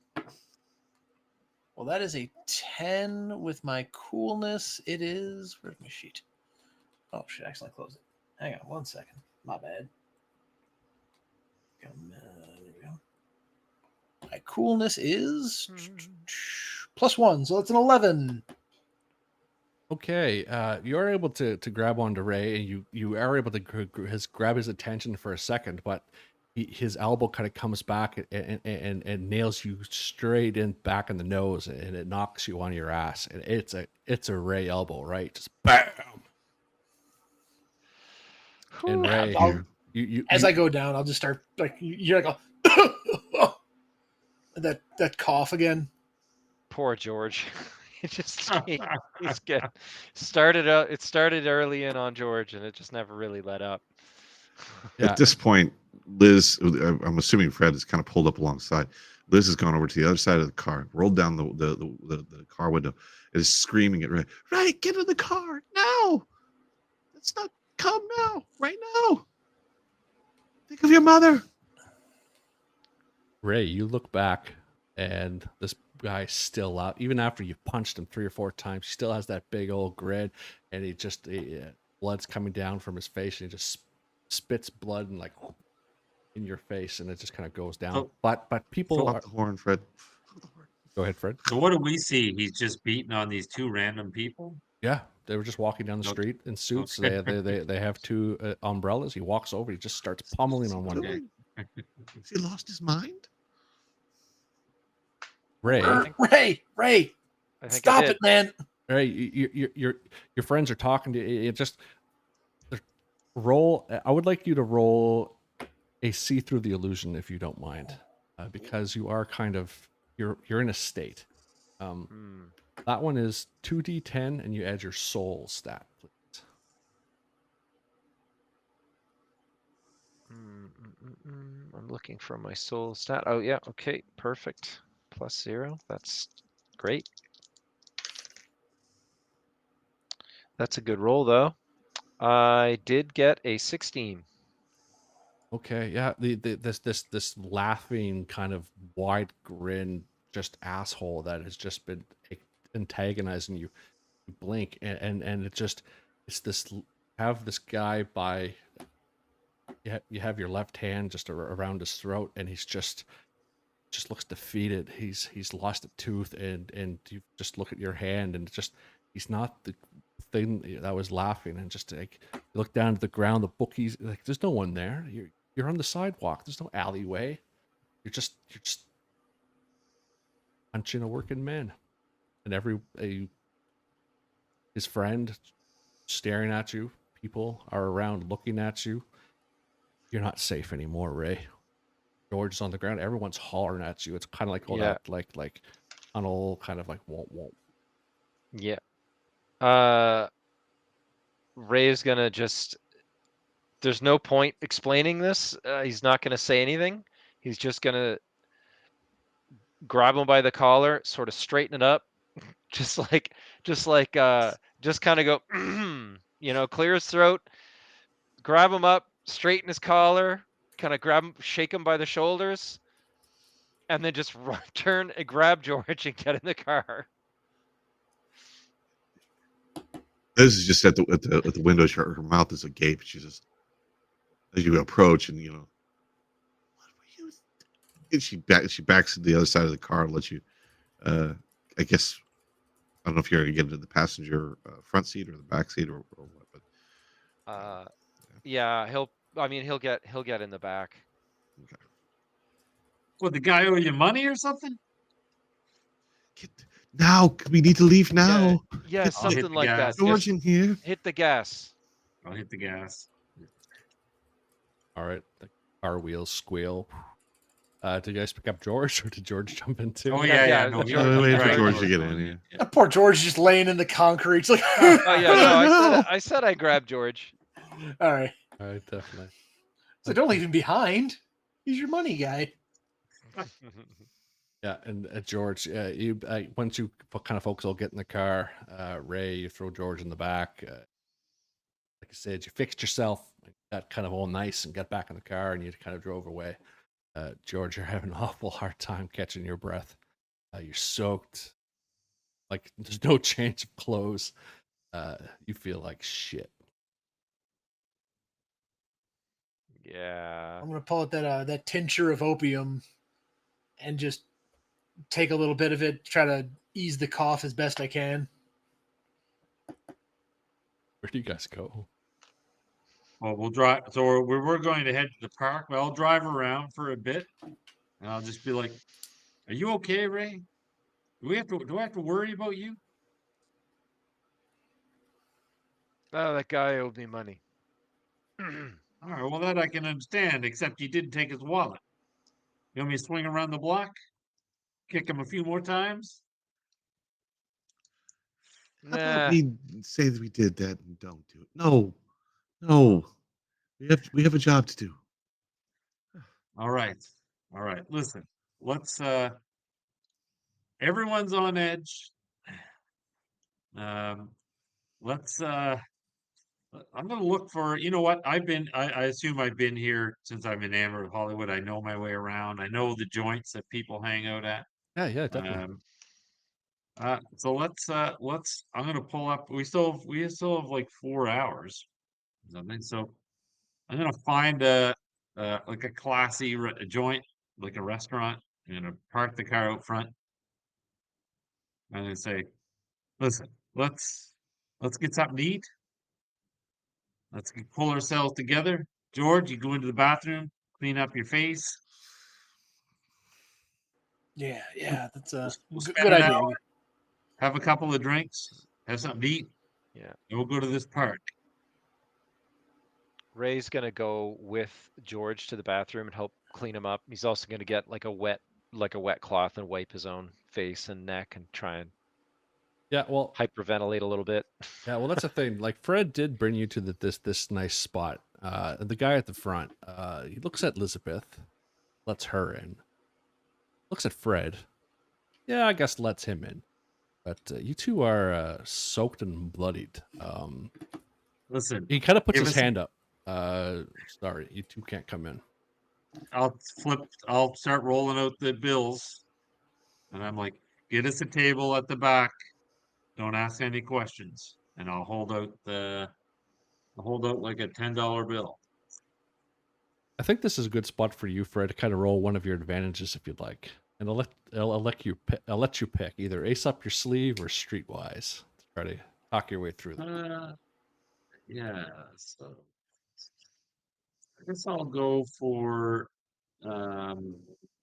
Well, that is a 10 with my coolness. It is. Where's my sheet? Oh, shit. I accidentally closed it. Hang on 1 second. My bad. There we go. My coolness is +1, so that's an 11. Okay, you're able to grab onto Ray, and you are able to grab his attention for a second, but his elbow kind of comes back and nails you straight in back in the nose, and it knocks you on your ass. And it's a Ray elbow, right? Just bam. And Ray, I go down, I'll just start like you're like that cough again. Poor George. He's good. It started early in on George, and it just never really let up. Yeah. At this point, Liz, I'm assuming Fred is kind of pulled up alongside. Liz has gone over to the other side of the car, rolled down the car window, and is screaming at Ray, "Ray, get in the car now! Let's not come now, right now! Think of your mother!" Ray, you look back, and this guy's still out. Even after you've punched him 3 or 4 times, he still has that big old grin, and blood's coming down from his face, and he just spits blood and like in your face, and it just kind of goes down. So- but people Fill are. out the horn, Fred. Go ahead, Fred. So what do we see? He's just beating on these two random people. Yeah, they were just walking down the Okay. street in suits. Okay. They have 2 umbrellas. He walks over. He just starts pummeling on one. Okay. Has he lost his mind? Ray, Ray, I think stop I it, man. Ray, your friends are talking to you. Just roll. I would like you to roll a see through the illusion, if you don't mind, because you are kind of you're in a state. That one is 2d10, and you add your soul stat, please. I'm looking for my soul stat. Oh yeah, okay, perfect. +0. That's great. That's a good roll though. I did get a 16. Okay, yeah. This laughing kind of wide grin, just asshole that has just been antagonizing you. You blink, and it's this. Have this guy by. You have your left hand just around his throat, and he's just looks defeated. He's lost a tooth, and you just look at your hand, and he's not the thing that was laughing, and just like you look down to the ground, the bookies, like there's no one there. You're on the sidewalk. There's no alleyway. You're just punching a working man, and his friend staring at you. People are around looking at you. You're not safe anymore, Ray. George is on the ground. Everyone's hollering at you. It's kind of like all that like tunnel kind of like won't. Yeah. Ray is gonna just. There's no point explaining this. He's not gonna say anything. He's just gonna grab him by the collar, sort of straighten it up, just kind of go, clear his throat, grab him up, straighten his collar, kind of grab him, shake him by the shoulders, and then just turn and grab George and get in the car. This is just at the window. Her mouth is agape. She just, as you approach, and what were you? And she backs to the other side of the car and lets you. I guess I don't know if you're gonna get into the passenger front seat or the back seat or what, but Yeah, he'll get in the back. okay. What, the guy owe you money or something? Now we need to leave now. Yeah, Get I'll hit something the like gas. that. George Just in here. hit the gas. I'll hit the gas. All right, the car wheels squeal. Did you guys pick up George, or did George jump in too? Oh Yeah, yeah, yeah, no, George- I'm waiting right. for George to get in. Yeah. Yeah. Poor George just laying in the concrete. It's like, Oh yeah, no, I said I grabbed George. all right. All right, definitely. So don't leave him behind. He's your money guy. Yeah, and George, you once you kind of folks all get in the car, Ray, you throw George in the back. Like I said, you fixed yourself, got kind of all nice, and got back in the car, and you kind of drove away. George, you're having an awful hard time catching your breath. You're soaked, like there's no change of clothes. You feel like shit. Yeah. I'm gonna pull out that tincture of opium and just take a little bit of it, try to ease the cough as best I can. Where do you guys go? Well, we'll drive. So we're going to head to the park. Well, I'll drive around for a bit, and I'll just be like, "Are you okay, Ray? Do I have to worry about you?" Oh, that guy owed me money. All right. Well, that I can understand. Except you didn't take his wallet. You want me to swing around the block, kick him a few more times? How about Nah. we say that we did that and don't do it? No. We have a job to do. All right. All right. Listen. Let's. Everyone's on edge. Let's. I'm gonna look for. You know what? I assume I've been here since I'm enamored of Hollywood. I know my way around. I know the joints that people hang out at. Yeah, definitely. So let's. I'm gonna pull up. We still have like 4 hours, or something. So I'm gonna find like a classy joint, like a restaurant. I'm gonna park the car out front. I'm gonna say, listen, let's get something to eat. Let's pull ourselves together. George, you go into the bathroom, clean up your face. Yeah, that's a We'll good, spend good an idea. hour, have a couple of drinks, have something to eat, Yeah. and we'll go to this park. Ray's gonna go with George to the bathroom and help clean him up. He's also gonna get like a wet cloth and wipe his own face and neck and try and Yeah, well, hyperventilate a little bit. that's the thing. Like Fred did bring you to this nice spot. The guy at the front, he looks at Elizabeth, lets her in. Looks at Fred. Yeah, I guess lets him in. But you two are soaked and bloodied. Listen, He kind of puts give his us- hand up. Sorry, you two can't come in. I'll start rolling out the bills. And I'm like, get us a table at the back. Don't ask any questions. And I'll hold out like a $10 bill. I think this is a good spot for you, Fred, to kind of roll one of your advantages if you'd like. And I'll let you pick either ace up your sleeve or streetwise. Try to talk your way through that. Yeah, so I guess I'll go for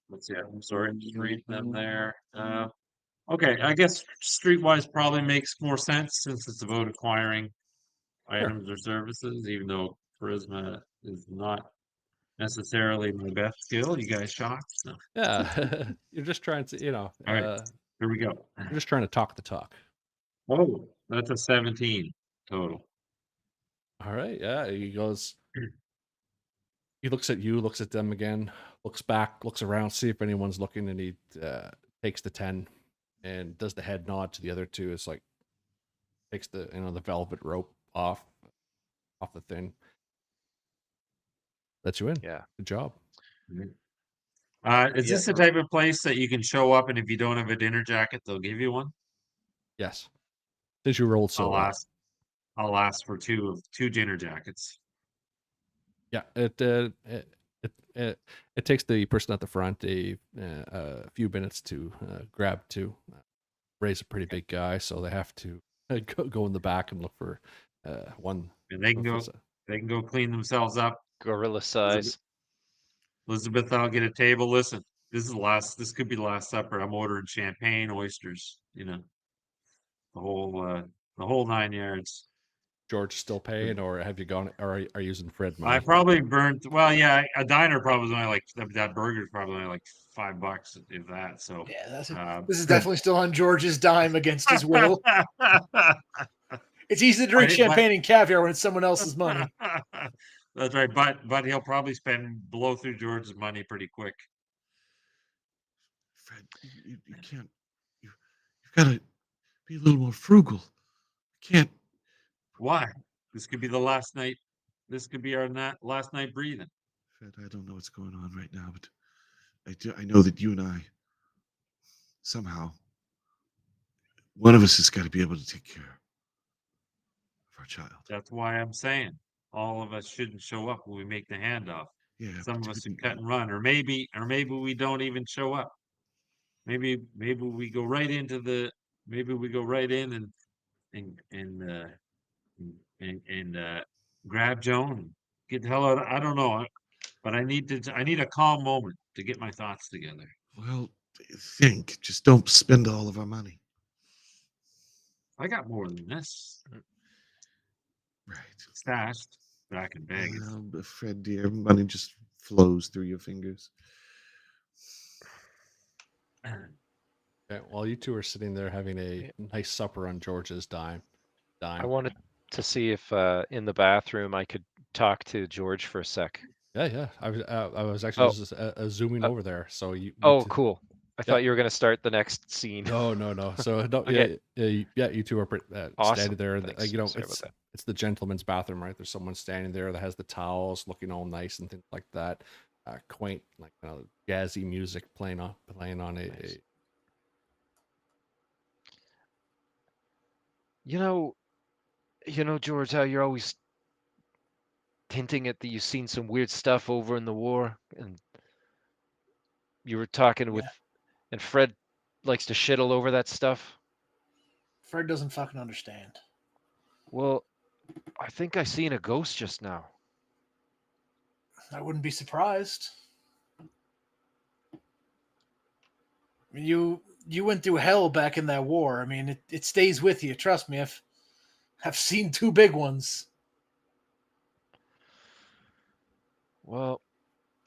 let's see, I'm sorry, I'm just reading them there. Okay, I guess streetwise probably makes more sense since it's about acquiring items or services, even though charisma is not necessarily my best skill. You guys shocked? No. Yeah, you're just trying to, All right. Here we go. you're just trying to talk the talk. Oh, that's a 17 total. All right, yeah. He goes. He looks at you, looks at them again, looks back, looks around, see if anyone's looking, and he takes the 10 and does the head nod to the other two. It's like takes the the velvet rope off the thing. Lets you in. Yeah. Good job. Is Yeah. this the type of place that you can show up and if you don't have a dinner jacket, they'll give you one? Yes. Since you rolled so well. I'll ask for two dinner jackets. Yeah, it takes the person at the front a few minutes to grab two. Ray's a pretty big guy, so they have to go in the back and look for one. And they can go clean themselves up. Gorilla size. Elizabeth, I'll get a table. Listen, this could be the last supper. I'm ordering champagne, oysters, the whole 9 yards. George still paying, or have you gone? Or are you using Fred money? I probably burned. Well, yeah, a diner probably was only like that burger's probably only like $5 if that. So yeah, this is definitely still on George's dime against his will. It's easy to drink champagne and caviar when it's someone else's money. That's right, but he'll probably blow through George's money pretty quick. Fred, you can't. You've got to be a little more frugal. You can't. Why? This could be the last night. This could be our last night breathing. Fred, I don't know what's going on right now, but I know that you and I, somehow, one of us has got to be able to take care of our child. That's why I'm saying all of us shouldn't show up when we make the handoff. Yeah. Some of us should cut and run, or maybe we don't even show up. Maybe we go right into the. Maybe we go right in and grab Joan and get the hell out. I don't know, but I need a calm moment to get my thoughts together. Well, just don't spend all of our money. I got more than this. Right. Stashed back in Vegas. But Fred, dear, money just flows through your fingers. Yeah, while you two are sitting there having a nice supper on George's dime. I wanted to see if in the bathroom I could talk to George for a sec. Yeah. I was actually just zooming over there. So you. Cool. I thought you were going to start the next scene. No. So no, Okay. yeah. You two are Awesome. standing there. Thanks. Sorry about that. It's the gentleman's bathroom, right? There's someone standing there that has the towels, looking all nice and things like that. Quaint, like jazzy music playing on Nice. George, how you're always hinting at that you've seen some weird stuff over in the war, and you were talking with, and Fred likes to shit all over that stuff. Fred doesn't fucking understand. Well, I think I seen a ghost just now. I wouldn't be surprised. I mean, you went through hell back in that war. I mean, it stays with you. Trust me. I've seen two big ones. Well,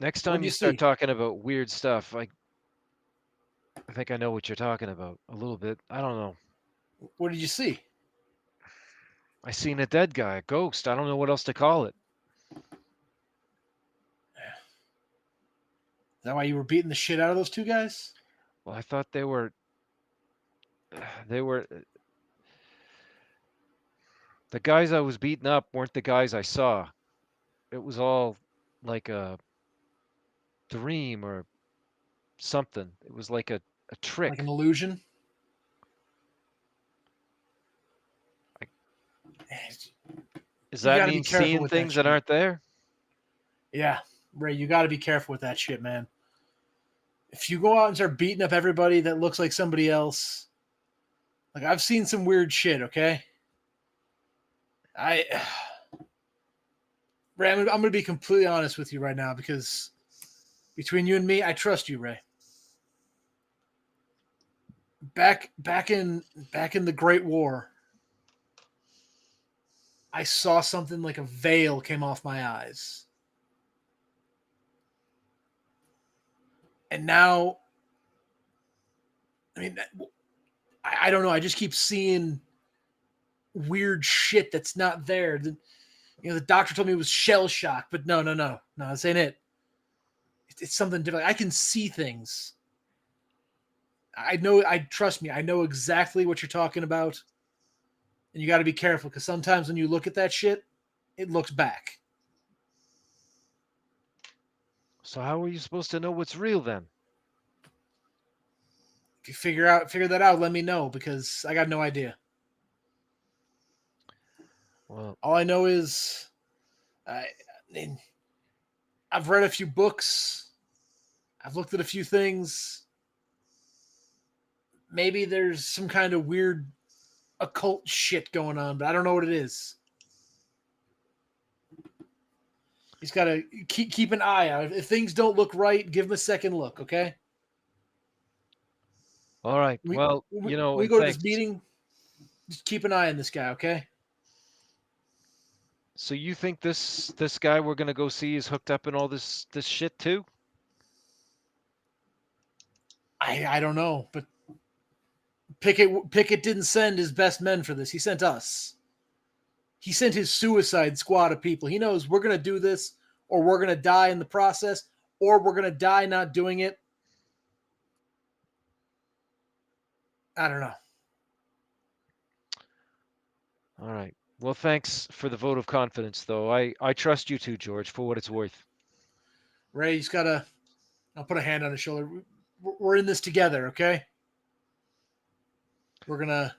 next time you start talking about weird stuff, I think I know what you're talking about a little bit. I don't know. What did you see? I seen a dead guy, a ghost. I don't know what else to call it. Is that why you were beating the shit out of those two guys? Well, I thought they were the guys I was beating up weren't the guys I saw. It was all like a dream or something. It was like a trick. Like an illusion? Does that mean seeing things that aren't there? Yeah, Ray, you got to be careful with that shit, man. If you go out and start beating up everybody that looks like somebody else, like I've seen some weird shit, okay? Ray, I'm going to be completely honest with you right now because between you and me, I trust you, Ray. Back in the Great War, I saw something like a veil came off my eyes. And now, I mean, I don't know. I just keep seeing weird shit that's not there. The doctor told me it was shell shock, but no, this ain't it. It's something different. I can see things. I know. Trust me. I know exactly what you're talking about, and you got to be careful because sometimes when you look at that shit, it looks back. So how are you supposed to know what's real then? If you figure that out, let me know because I got no idea. Well, All I know is I've read a few books. I've looked at a few things. Maybe there's some kind of weird occult shit going on, but I don't know what it is. He's got to keep an eye out. If things don't look right, give him a second look, okay? all right. Well, we go to this meeting. Just keep an eye on this guy, okay? So you think this guy we're gonna go see is hooked up in all this shit too? I don't know, but Pickett didn't send his best men for this. He sent us. He sent his suicide squad of people. He knows we're gonna do this, or we're gonna die in the process, or we're gonna die not doing it. I don't know. All right. Well, thanks for the vote of confidence, though. I trust you too, George, for what it's worth. Ray, he's got to. I'll put a hand on his shoulder. We're in this together, okay? We're gonna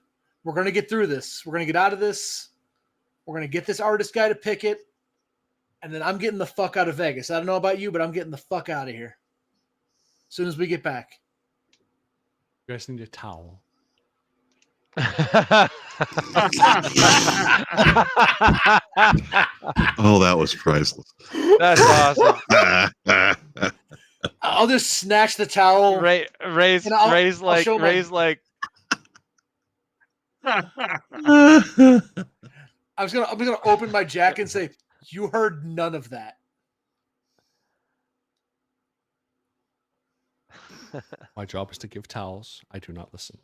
get through this. We're gonna get out of this. We're gonna get this artist guy to Pickett, and then I'm getting the fuck out of Vegas. I don't know about you, but I'm getting the fuck out of here as soon as we get back. You guys need a towel. Oh, that was priceless. That's awesome. I'll just snatch the towel. Ray's like. I'm gonna open my jacket and say, "You heard none of that." My job is to give towels. I do not listen.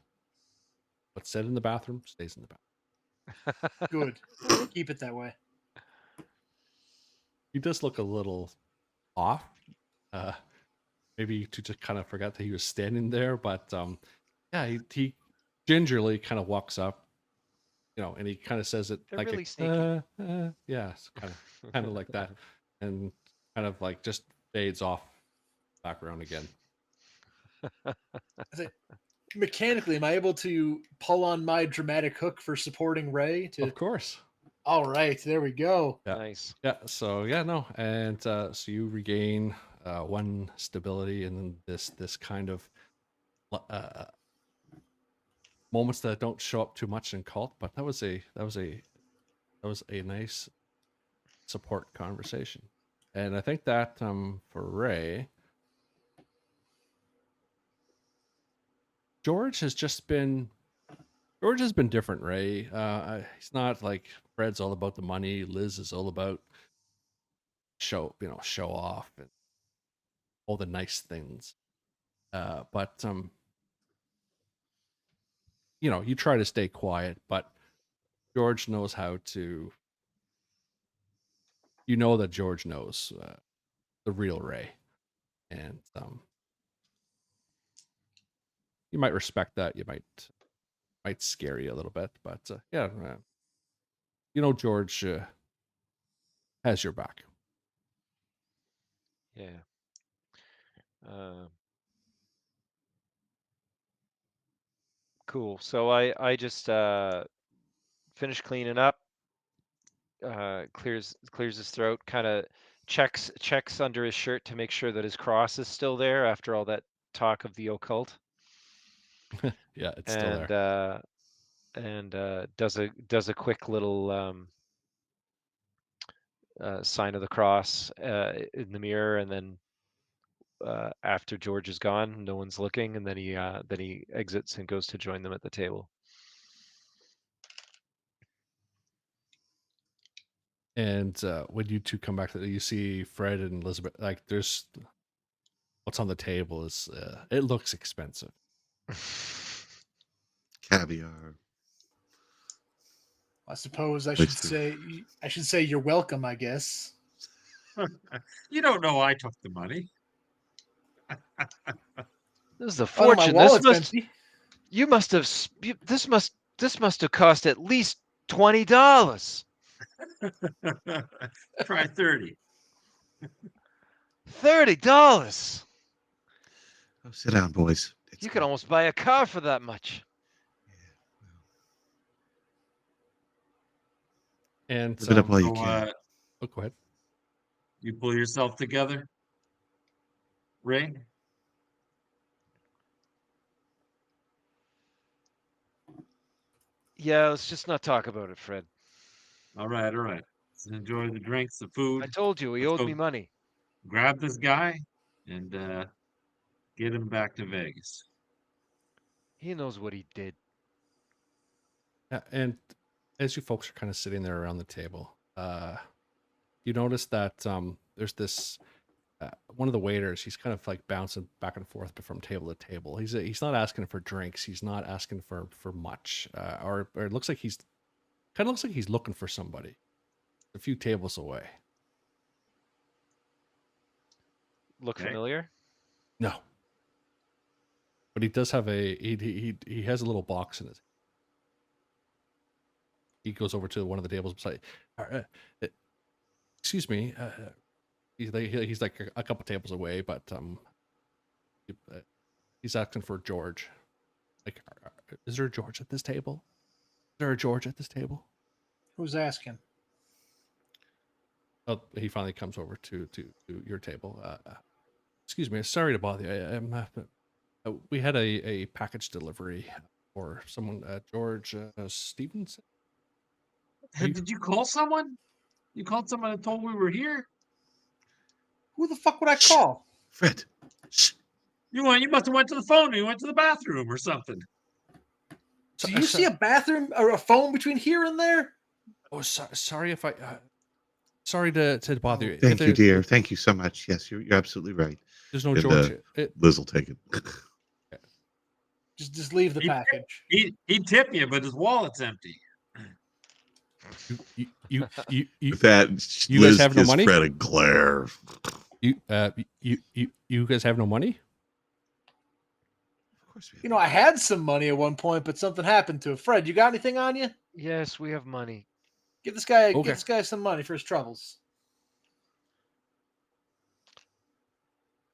What's said in the bathroom stays in the bathroom. Good. Keep it that way. He does look a little off. Maybe to just kind of forgot that he was standing there, but yeah, he gingerly kind of walks up, and he kind of says it They're like really sneaky. yeah, kind of like that, and kind of like just fades off background again. Mechanically, am I able to pull on my dramatic hook for supporting Ray? Of course. All right, there we go. Yeah. Nice. Yeah. So yeah, no, and so you regain one stability, and then this kind of moments that don't show up too much in Cult, but that was a nice support conversation, and I think that for Ray, George has been different. Ray, he's not like Fred's all about the money. Liz is all about show off and all the nice things. But you try to stay quiet, but George knows how to. You know that George knows the real Ray, and you might respect that. You might scare you a little bit, but yeah, George has your back. Yeah. Cool. So I just finished cleaning up. Clears his throat. Kind of checks under his shirt to make sure that his cross is still there after all that talk of the occult. Yeah, it's still there. And does a quick little sign of the cross in the mirror, and then after George is gone, no one's looking, and then he exits and goes to join them at the table. And when you two come back, you see Fred and Elizabeth. Like, there's what's on the table is it looks expensive. Caviar. I suppose I should say you're welcome, I guess. You don't know I took the money. This is a Oh, no, my fortune. wallet's empty. You must have. This must have cost at least $20. Try 30. $30. Oh, sit down, boys. You could almost buy a car for that much. And Live it up while you So, can. oh, go ahead. you pull yourself together, Ray? Yeah, let's just not talk about it, Fred. All right, all right. Let's enjoy the drinks, the food. I told you he Let's owed go me money. grab this guy and get him back to Vegas. He knows what he did. And as you folks are kind of sitting there around the table, you notice that there's this one of the waiters. He's kind of like bouncing back and forth from table to table. He's not asking for drinks. He's not asking for much. Or it looks like he's looking for somebody a few tables away. Look Okay. familiar? No, but he does have he has a little box in it. He goes over to one of the tables beside. Excuse me. He's like a couple tables away, but he's asking for George. Like, is there a George at this table? Is there a George at this table? Who's asking? Oh, he finally comes over to your table. Excuse me, sorry to bother you. We had a package delivery for someone, George Stevens. Did you call someone? You called someone and told we were here? Who the fuck would I call? Fred. Shh. You must have went to the phone. You went to the bathroom or something. Do you see a bathroom or a phone between here and there? Oh, sorry if I. Sorry to bother you. Thank you, dear. Thank you so much. Yes, you're absolutely right. There's no And, George. Liz will take it. Just leave the package. He'd tip you, but his wallet's empty. You With that, you Liz guys have no gives money? Fred a glare. You guys have no money? Of course we have. You know, I had some money at one point, but something happened to it. Fred, you got anything on you? Yes, we have money. Give this guy Okay. some money for his troubles.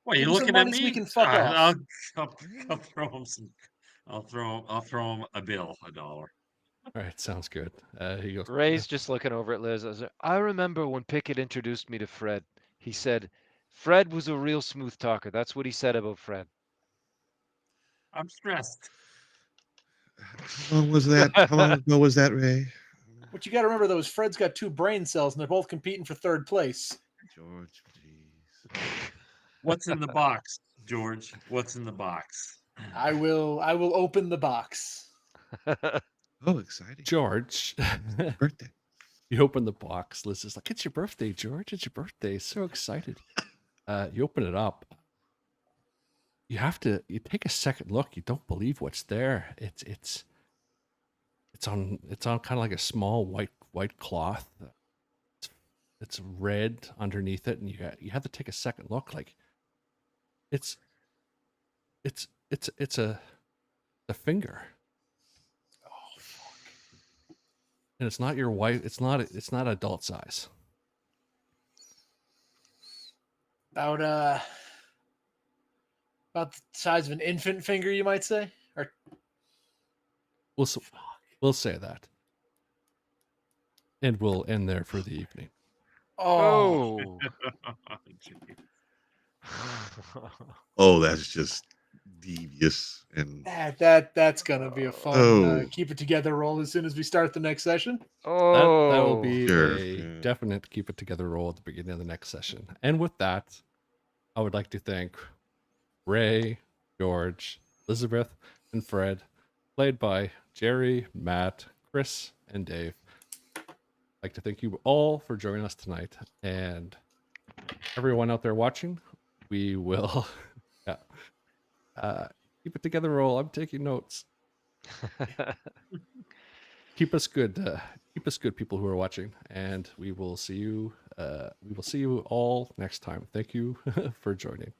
What, Give you him some looking at money so me? we can fuck off. I'll throw him some. I'll throw him a bill, $1. All right, sounds good. He goes. Ray's just looking over at Liz. I remember when Pickett introduced me to Fred. He said, Fred was a real smooth talker. That's what he said about Fred. I'm stressed. How long was that? How long ago was that, Ray? What you got to remember, though, is Fred's got 2 brain cells, and they're both competing for 3rd place. George, please. What's in the box, George? What's in the box? I will open the box. Oh, exciting. George, Birthday. you open the box. Liz is like, "It's your birthday, George. It's your birthday." So excited. You open it up. You take a second look. You don't believe what's there. It's on kind of like a small white cloth. It's red underneath it, and you have to take a second look. Like it's a finger. Oh fuck! And it's not your wife. It's not adult size. About the size of an infant finger, you might say. Or We'll say that, and we'll end there for the evening. oh, Oh, that's just devious and that's gonna be a fun Oh. keep it together roll as soon as we start the next session. That will Oh, be Sure, a yeah. definite keep it together roll at the beginning of the next session. And with that, I would like to thank Ray, George, Elizabeth, and Fred, played by Jerry, Matt, Chris, and Dave. I'd like to thank you all for joining us tonight. And everyone out there watching, we will keep it together roll. I'm taking notes. Keep us good. Keep us good, people who are watching, and we will see you. We will see you all next time. Thank you for joining.